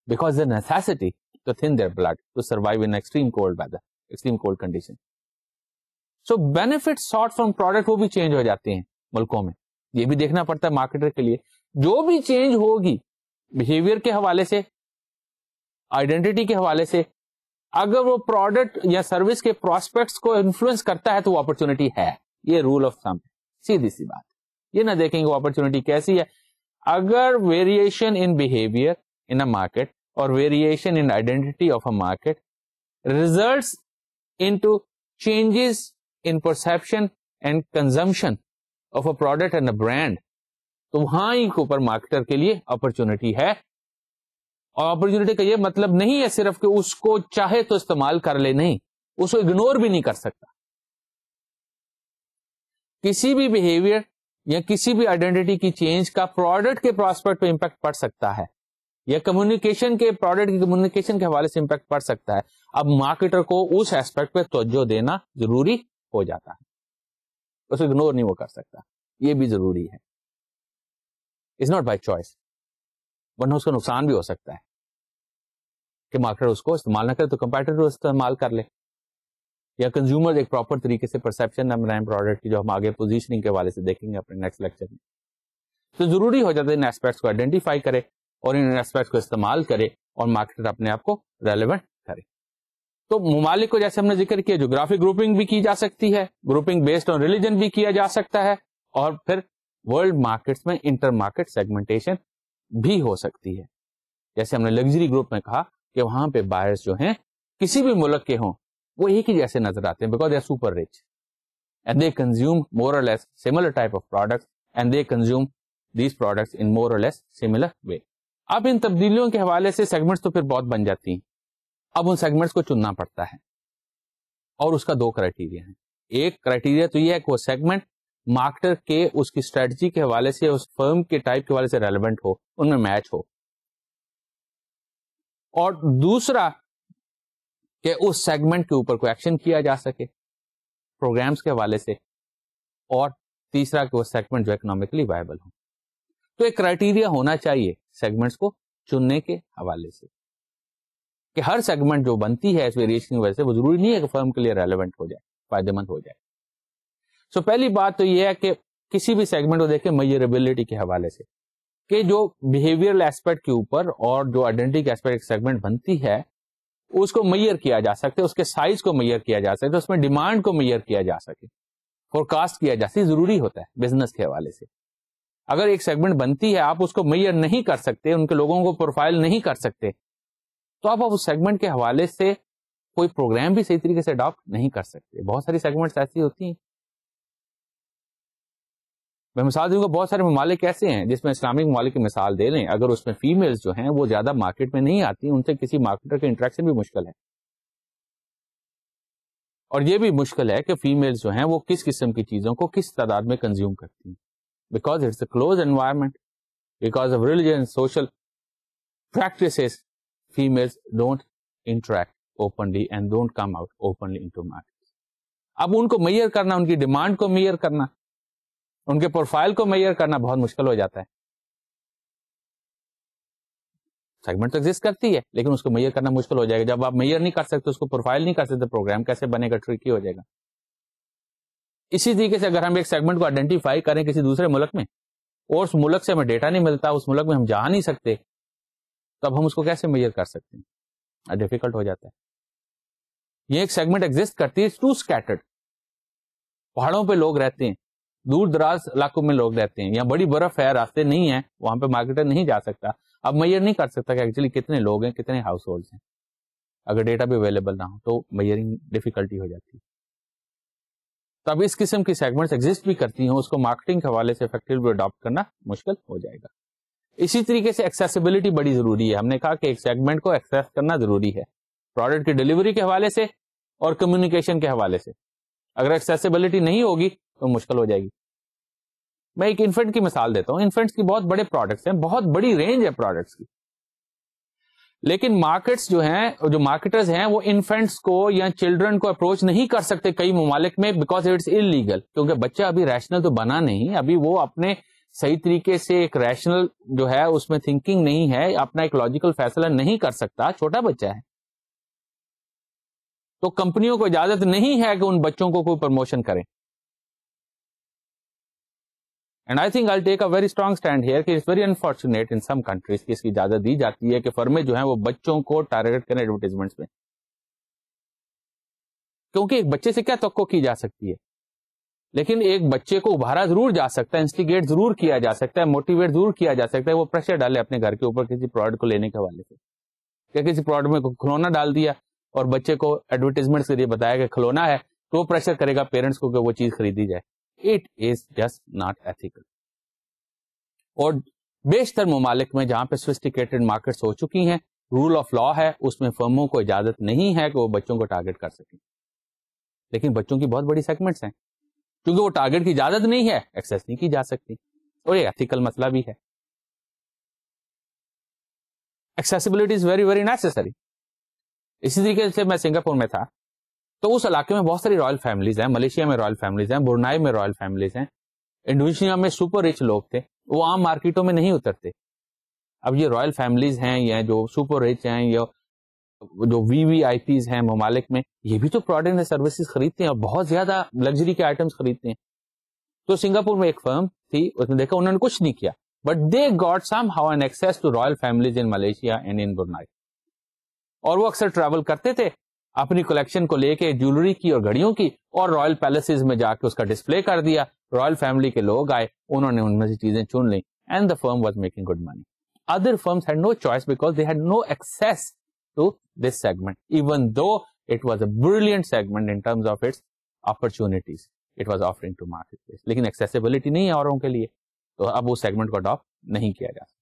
because it's a necessity to thin their blood to survive in extreme cold weather, extreme cold condition. So benefit sought from product وہ بھی چینج ہو جاتے ہیں ملکوں میں. یہ بھی دیکھنا پڑتا ہے مارکیٹر کے لیے. جو بھی چینج ہوگی بہیویئر کے حوالے سے, آئیڈینٹی کے حوالے سے, اگر وہ پروڈکٹ یا سروس کے پراسپیکٹس کو انفلوئنس کرتا ہے تو وہ اپرچونٹی ہے. یہ رول آف تھم, سیدھی سی بات. یہ نہ دیکھیں گے وہ اپرچونٹی کیسی ہے. اگر variation in behaviour in a market اور variation in identity of a market results into changes in perception and consumption of a product and a brand, تو وہاں ہی اوپر مارکیٹر کے لیے اپرچونٹی ہے. اور اپرچونٹی کا یہ مطلب نہیں ہے صرف کہ اس کو چاہے تو استعمال کر لے, نہیں, اس کو اگنور بھی نہیں کر سکتا. کسی بھی بہیویئر یا کسی بھی آئیڈینٹی کی چینج کا پروڈکٹ کے پراسپیکٹ پہ امپیکٹ پڑ سکتا ہے, یا کمیونیکیشن کے پروڈکٹ کی کمیونیکیشن کے حوالے سے امپیکٹ پڑ سکتا ہے. اب مارکیٹر کو اس ایسپیکٹ پہ توجہ دینا ضروری ہو جاتا ہے, اسے اگنور نہیں وہ کر سکتا. یہ بھی ضروری ہے. اٹس ناٹ بائی چوائس, ورنہ اس کا نقصان بھی ہو سکتا ہے کہ مارکیٹر اس کو استعمال نہ کرے تو کمپیٹیٹر استعمال کر لے, یا کنزیومر ایک پراپر طریقے سے پرسپشن نہ بنائیں پروڈکٹ کی, جو ہم آگے پوزیشننگ کے حوالے سے دیکھیں گے اپنے نیکسٹ لیکچر میں. تو ضروری ہو جاتا ہے ان ایسپیکٹس کو آئیڈینٹیفائی کرے اور ان ایسپیکٹس کو استعمال کرے اور مارکیٹر اپنے آپ کو ریلیونٹ کرے. تو ممالک کو جیسے ہم نے ذکر کیا, جغرافی گروپنگ بھی کی جا سکتی ہے, گروپنگ بیسڈ آن ریلیجن بھی کیا جا سکتا ہے, اور پھر ورلڈ مارکیٹس میں انٹر مارکیٹ سیگمنٹیشن بھی ہو سکتی ہے. جیسے ہم نے لگژری گروپ میں کہا کہ وہاں پہ بائرز جو ہیں کسی بھی ملک کے ہوں وہ ایک ہی جیسے نظر آتے ہیں, because they are super rich and they consume more or less similar type of products and they consume these products in more or less similar way. اب ان تبدیلیوں کے حوالے سے سیگمنٹس تو پھر بہت بن جاتی ہیں. اب ان سیگمنٹس کو چننا پڑتا ہے, اور اس کا 2 کرائٹیریا ہیں. ایک کرائٹیریا تو یہ ہے کہ وہ سیگمنٹ مارکیٹر کے اس کی اسٹریٹجی کے حوالے سے, اس فرم کے ٹائپ کے حوالے سے ریلیونٹ ہو, ان میں میچ ہو. اور دوسرا کہ اس سیگمنٹ کے اوپر کوئی ایکشن کیا جا سکے پروگرامز کے حوالے سے. اور تیسرا کہ وہ سیگمنٹ جو اکنامکلی وائبل ہو. تو ایک کرائٹیریا ہونا چاہیے سیگمنٹس کو چننے کے حوالے سے, کہ ہر سیگمنٹ جو بنتی ہے اس ویریشن کی وجہ سے وہ ضروری نہیں ہے کہ فرم کے لیے ریلیونٹ ہو جائے, فائدہ مند ہو جائے. سو پہلی بات تو یہ ہے کہ کسی بھی سیگمنٹ کو دیکھیں میجریبلٹی کے حوالے سے, کہ جو بہیویئرل ایسپیکٹ کے اوپر اور جو آئیڈینٹی کے ایسپیکٹ ایک سیگمنٹ بنتی ہے اس کو میئر کیا جا سکتے, اس کے سائز کو میئر کیا جا سکتے, اس میں ڈیمانڈ کو میئر کیا جا سکے, فورکاسٹ کیا جا سکے. ضروری ہوتا ہے بزنس کے حوالے سے. اگر ایک سیگمنٹ بنتی ہے آپ اس کو میئر نہیں کر سکتے, ان کے لوگوں کو پروفائل نہیں کر سکتے, تو آپ اس سیگمنٹ کے حوالے سے کوئی پروگرام بھی صحیح طریقے سے اڈاپٹ نہیں کر سکتے. بہت ساری سیگمنٹس ایسی ہوتی ہیں. میں مثال دوں گا, بہت سارے ممالک ایسے ہیں جس میں اسلامک ممالک کی مثال دے لیں, اگر اس میں فیمیلز جو ہیں وہ زیادہ مارکیٹ میں نہیں آتی, ان سے کسی مارکیٹر کے انٹریکشن بھی مشکل ہے. اور یہ بھی مشکل ہے کہ فیمیلز جو ہیں وہ کس قسم کی چیزوں کو کس تعداد میں کنزیوم کرتی ہیں, because it's a close environment, because of religion, social practices, females don't interact openly and don't come out openly into market. اب ان کو میئر کرنا, ان کی ڈیمانڈ کو میئر کرنا, ان کے پروفائل کو میئر کرنا بہت مشکل ہو جاتا ہے. سیگمنٹ تو ایگزسٹ کرتی ہے لیکن اس کو میئر کرنا مشکل ہو جائے گا. جب آپ میئر نہیں کر سکتے, اس کو پروفائل نہیں کر سکتے, پروگرام کیسے بنے گا, ٹرکی ہو جائے گا. اسی طریقے سے اگر ہم ایک سیگمنٹ کو آئیڈینٹیفائی کریں کسی دوسرے ملک میں اور اس ملک سے ہمیں ڈیٹا نہیں ملتا, اس ملک میں ہم جا نہیں سکتے, تب ہم اس کو کیسے میئر کر سکتے ہیں؟ ڈیفیکلٹ ہو جاتا ہے. یہ ایک سیگمنٹ ایگزسٹ کرتی ہے ٹو اسکیٹرڈ. پہاڑوں پہ لوگ رہتے ہیں, دور دراز علاقوں میں لوگ رہتے ہیں, یا بڑی برف ہے, راستے نہیں ہیں, وہاں پہ مارکیٹر نہیں جا سکتا. اب میئر نہیں کر سکتا کہ ایکچولی کتنے لوگ ہیں, کتنے ہاؤس ہولڈس ہیں. اگر ڈیٹا بھی اویلیبل نہ ہو تو میئرنگ ڈیفیکلٹی ہو جاتی ہے. تب اس قسم کی سیگمنٹس ایگزسٹ بھی کرتی ہیں, اس کو مارکیٹنگ کے حوالے سے افیکٹولی اڈاپٹ کرنا مشکل ہو جائے گا. اسی طریقے سے ایکسیسیبلٹی بڑی ضروری ہے. ہم نے کہا کہ ایک سیگمنٹ کو ایکسیس کرنا ضروری ہے, پروڈکٹ کی ڈلیوری کے حوالے سے اور کمیونیکیشن کے حوالے سے. اگر ایکسیسیبلٹی نہیں ہوگی تو مشکل ہو جائے گی. میں ایک انفنٹ کی مثال دیتا ہوں. انفنٹس کی بہت بڑے پروڈکٹس ہیں, بہت بڑی رینج ہے پروڈکٹس کی, لیکن مارکیٹس جو ہیں, جو مارکیٹرز ہیں, وہ انفنٹس کو یا چلڈرن کو اپروچ نہیں کر سکتے کئی ممالک میں, بیکاز اٹس انلیگل. کیونکہ بچہ ابھی ریشنل تو بنا نہیں, ابھی وہ اپنے صحیح طریقے سے ایک ریشنل جو ہے اس میں تھنکنگ نہیں ہے, اپنا ایک لاجیکل فیصلہ نہیں کر سکتا, چھوٹا بچہ ہے. تو کمپنیوں کو اجازت نہیں ہے کہ ان بچوں کو کوئی پروموشن کریں. And I think I take a very strong stand here کہ it's very unfortunate in some countries کی اس کی اجازت دی جاتی ہے کہ فرمیں جو ہیں وہ بچوں کو ٹارگیٹ کریں ایڈورٹائزمنٹس میں. کیونکہ ایک بچے سے کیا توقع کی جا سکتی ہے, لیکن ایک بچے کو ابھارا ضرور جا سکتا ہے, انسٹیگیٹ ضرور کیا جا سکتا ہے, موٹیویٹ ضرور کیا جا سکتا ہے. وہ پریشر ڈالے اپنے گھر کے اوپر کسی پروڈکٹ کو لینے کے حوالے سے, کہ کسی پروڈکٹ میں کھلونا ڈال دیا اور بچے کو ایڈورٹائزمنٹ کے ذریعے بتایا کہ کھلونا ہے, تو وہ پریشر کرے گا پیرنٹس کو کہ وہ چیز خریدی جائے. It is just not ethical. اور بیشتر ممالک میں جہاں پہ سوفسٹیکیٹڈ مارکیٹس ہو چکی ہیں, رول آف لا ہے, اس میں فرموں کو اجازت نہیں ہے کہ وہ بچوں کو ٹارگیٹ کر سکیں. لیکن بچوں کی بہت بڑی سیگمنٹس ہیں, کیونکہ وہ ٹارگیٹ کی اجازت نہیں ہے, ایکسیس نہیں کی جا سکتی, اور یہ ایتھیکل مسئلہ بھی ہے. Accessibility is very very necessary. اسی طریقے سے میں سنگاپور میں تھا, تو اس علاقے میں بہت ساری رائل فیملیز ہیں, ملیشیا میں رائل فیملیز ہیں, برونائی میں رائل فیملیز ہیں, انڈونیشیا میں سپر رچ لوگ تھے, وہ عام مارکیٹوں میں نہیں اترتے. اب یہ رائل فیملیز ہیں یا جو سپر رچ ہیں یا جو وی وی آئی پیز ہیں ممالک میں, یہ بھی تو پروڈکٹ اینڈ سروسز خریدتے ہیں اور بہت زیادہ لگژری کے آئٹمس خریدتے ہیں. تو سنگاپور میں ایک فرم تھی, اس نے دیکھا انہوں نے کچھ نہیں کیا, but they got somehow an access to royal families in Malaysia and in Brunei. اور وہ اکثر ٹریول کرتے تھے اپنی کلیکشن کو لے کے, جیولری کی اور گھڑیوں کی, اور رائل پیلسز میں جا کے اس کا ڈسپلے کر دیا. رائل فیملی کے لوگ آئے, انہوں نے ان میں سے چیزیں چن لیں, and the firm was making good money. Other firms had no choice because they had no access to this segment, even though it was a brilliant segment in terms of its opportunities it was offering to marketplace. لیکن ایکسیسیبلٹی نہیں ہے اوروں کے لیے, تو اب اس سیگمنٹ کو اڈاپٹ نہیں کیا جا سکتا.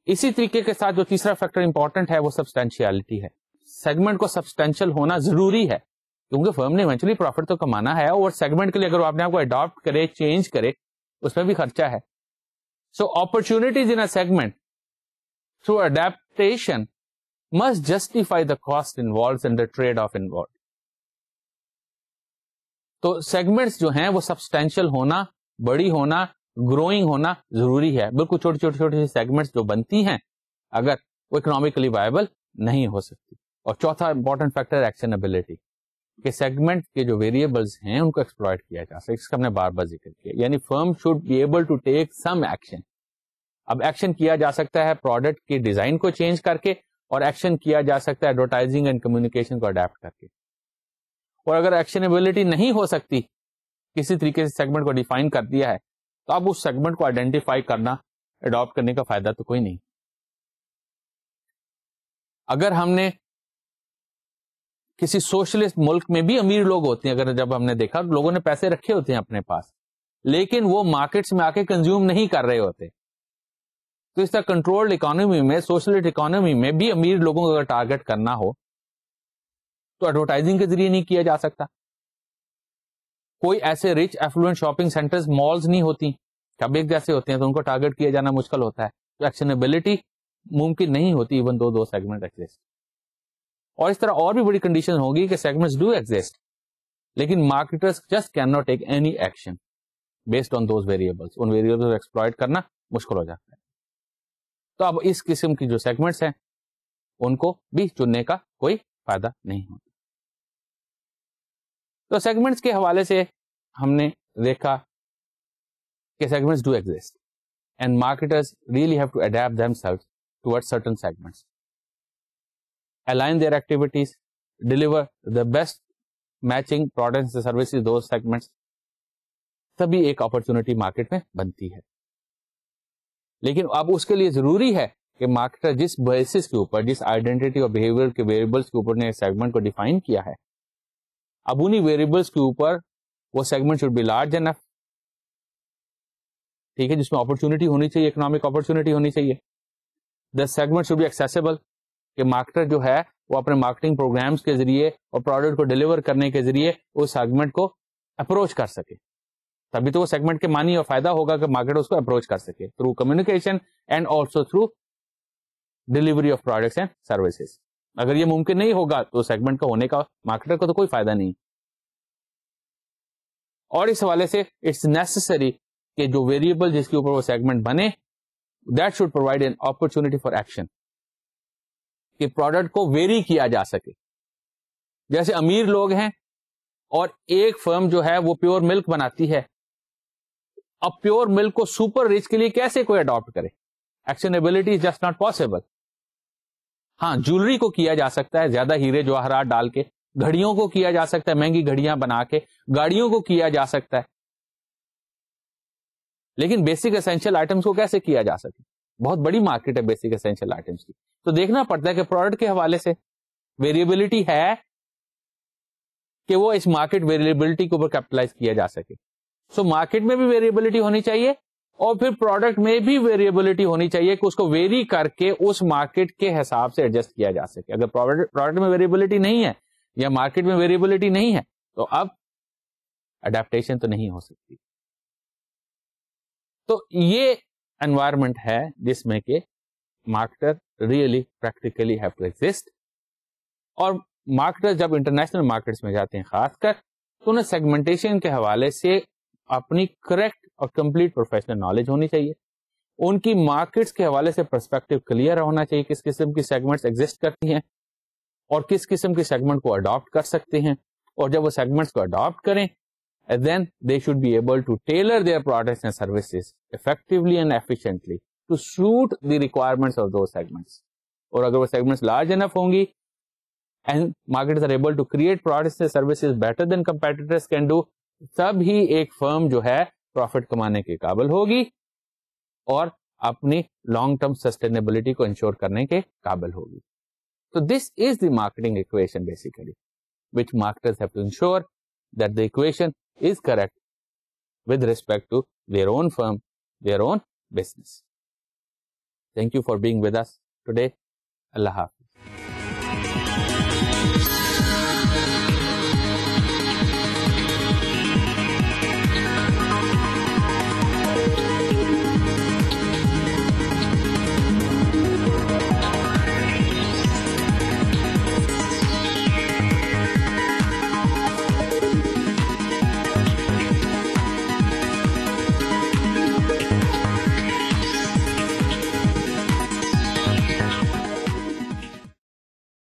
اسی طریقے کے ساتھ جو تیسرا فیکٹر امپورٹنٹ ہے وہ سبسٹینشیلٹی ہے. سیگمنٹ کو سبسٹینشیل ہونا ضروری ہے, کیونکہ فرم نے ایونچولی پروفٹ تو کمانا ہے, اور سیگمنٹ کے لیے اگر وہ اپنے آپ کو اڈاپٹ کرے, چینج کرے, اس میں بھی خرچہ ہے. So opportunities in a segment through adaptation must justify the cost involved and the trade off involved. تو سیگمنٹس جو ہیں وہ سبسٹینشیل ہونا, بڑی ہونا, گروئنگ ہونا ضروری ہے. بالکل چھوٹی چھوٹی چھوٹی سیگمنٹس جو بنتی ہیں اگر وہ اکنامکلی وائبل نہیں ہو سکتی. اور چوتھا امپورٹنٹ فیکٹر ایکشنبلٹی, کہ سیگمنٹ کے جو ویریبلز ہیں ان کو ایکسپلائٹ کیا جا سکے. اس کا ہم نے بار بار ذکر کیا, یعنی firm should be able to take some action. اب ایکشن کیا جا سکتا ہے پروڈکٹ کی ڈیزائن کو چینج کر کے, اور ایکشن کیا جا سکتا ہے ایڈورٹائزنگ اینڈ کمیونیکیشن کو اڈیپٹ کر کے. اور اگر ایکشنبلٹی نہیں ہو سکتی, کسی طریقے سے سیگمنٹ کو ڈیفائن کر دیا ہے, تو اب اس سیگمنٹ کو آئیڈینٹیفائی کرنا, اڈاپٹ کرنے کا فائدہ تو کوئی نہیں. اگر ہم نے کسی سوشلسٹ ملک میں بھی امیر لوگ ہوتے ہیں, اگر جب ہم نے دیکھا لوگوں نے پیسے رکھے ہوتے ہیں اپنے پاس, لیکن وہ مارکیٹس میں آ کے کنزیوم نہیں کر رہے ہوتے. تو اس طرح کنٹرولڈ اکانومی میں, سوشلسٹ اکانومی میں بھی امیر لوگوں کو اگر ٹارگیٹ کرنا ہو تو ایڈورٹائزنگ کے ذریعے نہیں کیا جا سکتا. کوئی ایسے rich affluent shopping centres, malls نہیں ہوتی, سب ایک جیسے ہوتے ہیں, تو ان کو ٹارگیٹ کیا جانا مشکل ہوتا ہے. تو ایکشنبلٹی ممکن نہیں ہوتی ایون دو سیگمنٹ ایگزسٹ. اور اس طرح اور بھی بڑی کنڈیشن ہوگی کہ سیگمنٹس ڈو ایگزسٹ, لیکن marketers just can not take any action based on those variables. In variables کو ایکسپلائٹ کرنا مشکل ہو جاتا ہے. تو اب اس قسم کی جو سیگمنٹس ہیں ان کو بھی چننے کا کوئی فائدہ نہیں ہوتا. تو سیگمنٹس کے حوالے سے ہم نے دیکھا کہ segments do exist and marketers really have to adapt themselves toward certain segments, align their activities, deliver the best matching products and services those segments. تبھی ایک اپرچونٹی مارکیٹ میں بنتی ہے. لیکن اب اس کے لیے ضروری ہے کہ مارکیٹر جس بیسس کے اوپر, جس آئیڈینٹی اور بہیویئر کے ویریبلس کے اوپر نے سیگمنٹ کو ڈیفائن کیا ہے, اب انہی ویریبلس کے اوپر وہ segment should be large enough, ٹھیک ہے, جس میں اپرچونٹی ہونی چاہیے, اکنامک اپرچونٹی ہونی چاہیے. The segment should be accessible, کہ مارکیٹر جو ہے وہ اپنے مارکیٹنگ پروگرامز کے ذریعے اور پروڈکٹ کو ڈیلیور کرنے کے ذریعے اس سیگمنٹ کو اپروچ کر سکے. تبھی تو وہ سیگمنٹ کے معنی اور فائدہ ہوگا کہ مارکیٹ اس کو اپروچ کر سکے through communication and also through delivery of products and services. اگر یہ ممکن نہیں ہوگا تو سیگمنٹ کا ہونے کا مارکیٹر کو تو کوئی فائدہ نہیں. اور اس حوالے سے اٹس نیسسری کہ جو ویریبل جس کے اوپر وہ سیگمنٹ بنے, that should provide an opportunity for action, کہ پروڈکٹ کو ویری کیا جا سکے. جیسے امیر لوگ ہیں اور ایک فرم جو ہے وہ پیور ملک بناتی ہے, اب پیور ملک کو سپر ریچ کے لیے کیسے کوئی اڈاپٹ کرے؟ ایکشنیبلٹی از جسٹ ناٹ پاسبل. ہاں, جولری کو کیا جا سکتا ہے زیادہ ہیرے جواہرات ڈال کے, گھڑیوں کو کیا جا سکتا ہے مہنگی گھڑیاں بنا کے, گاڑیوں کو کیا جا سکتا ہے, لیکن بیسک اسینشیل آئٹمس کو کیسے کیا جا سکے؟ بہت بڑی مارکیٹ ہے بیسک اسینشیل آئٹمس کی. تو دیکھنا پڑتا ہے کہ پروڈکٹ کے حوالے سے ویریبلٹی ہے کہ وہ اس مارکیٹ ویریبلٹی کے اوپر کیپٹلائز کیا جا سکے. سو مارکیٹ میں بھی ویریبلٹی ہونی چاہیے اور پھر پروڈکٹ میں بھی ویریبلٹی ہونی چاہیے کہ اس کو ویری کر کے اس مارکیٹ کے حساب سے ایڈجسٹ کیا جا سکے. اگر پروڈکٹ میں ویریبلٹی نہیں ہے یا مارکیٹ میں ویریبلٹی نہیں ہے تو اب اڈیپٹیشن تو نہیں ہو سکتی. تو یہ انوائرمنٹ ہے جس میں کہ marketer really practically have to exist. اور مارکیٹر جب انٹرنیشنل مارکیٹس میں جاتے ہیں خاص کر, تو انہیں سیگمنٹیشن کے حوالے سے اپنی کریکٹ اور کمپلیٹ پروفیشنل نالج ہونی چاہیے. ان کی مارکیٹس کے حوالے سے پرسپیکٹو کلیئر ہونا چاہیے, کس قسم کی سیگمنٹس ایگزسٹ کرتی ہیں اور کس قسم کی سیگمنٹ کو اڈاپٹ کر سکتے ہیں. اور جب وہ سیگمنٹس کو اڈاپٹ کریں, then they should be able to tailor their products and services effectively and efficiently to suit the requirements of those segments. اور اگر وہ segments large enough ہوں گی and marketers are able to create products and services better than competitors can do, تب ہی ایک فرم جو ہے پروفٹ کمانے کے قابل ہوگی اور اپنی لانگ ٹرم سسٹینیبلٹی کو انشور کرنے کے قابل ہوگی. So this is the marketing equation basically, which marketers have to ensure that the equation is correct with respect to their own firm, their own business. Thank you for being with us today. Allah Hafiz.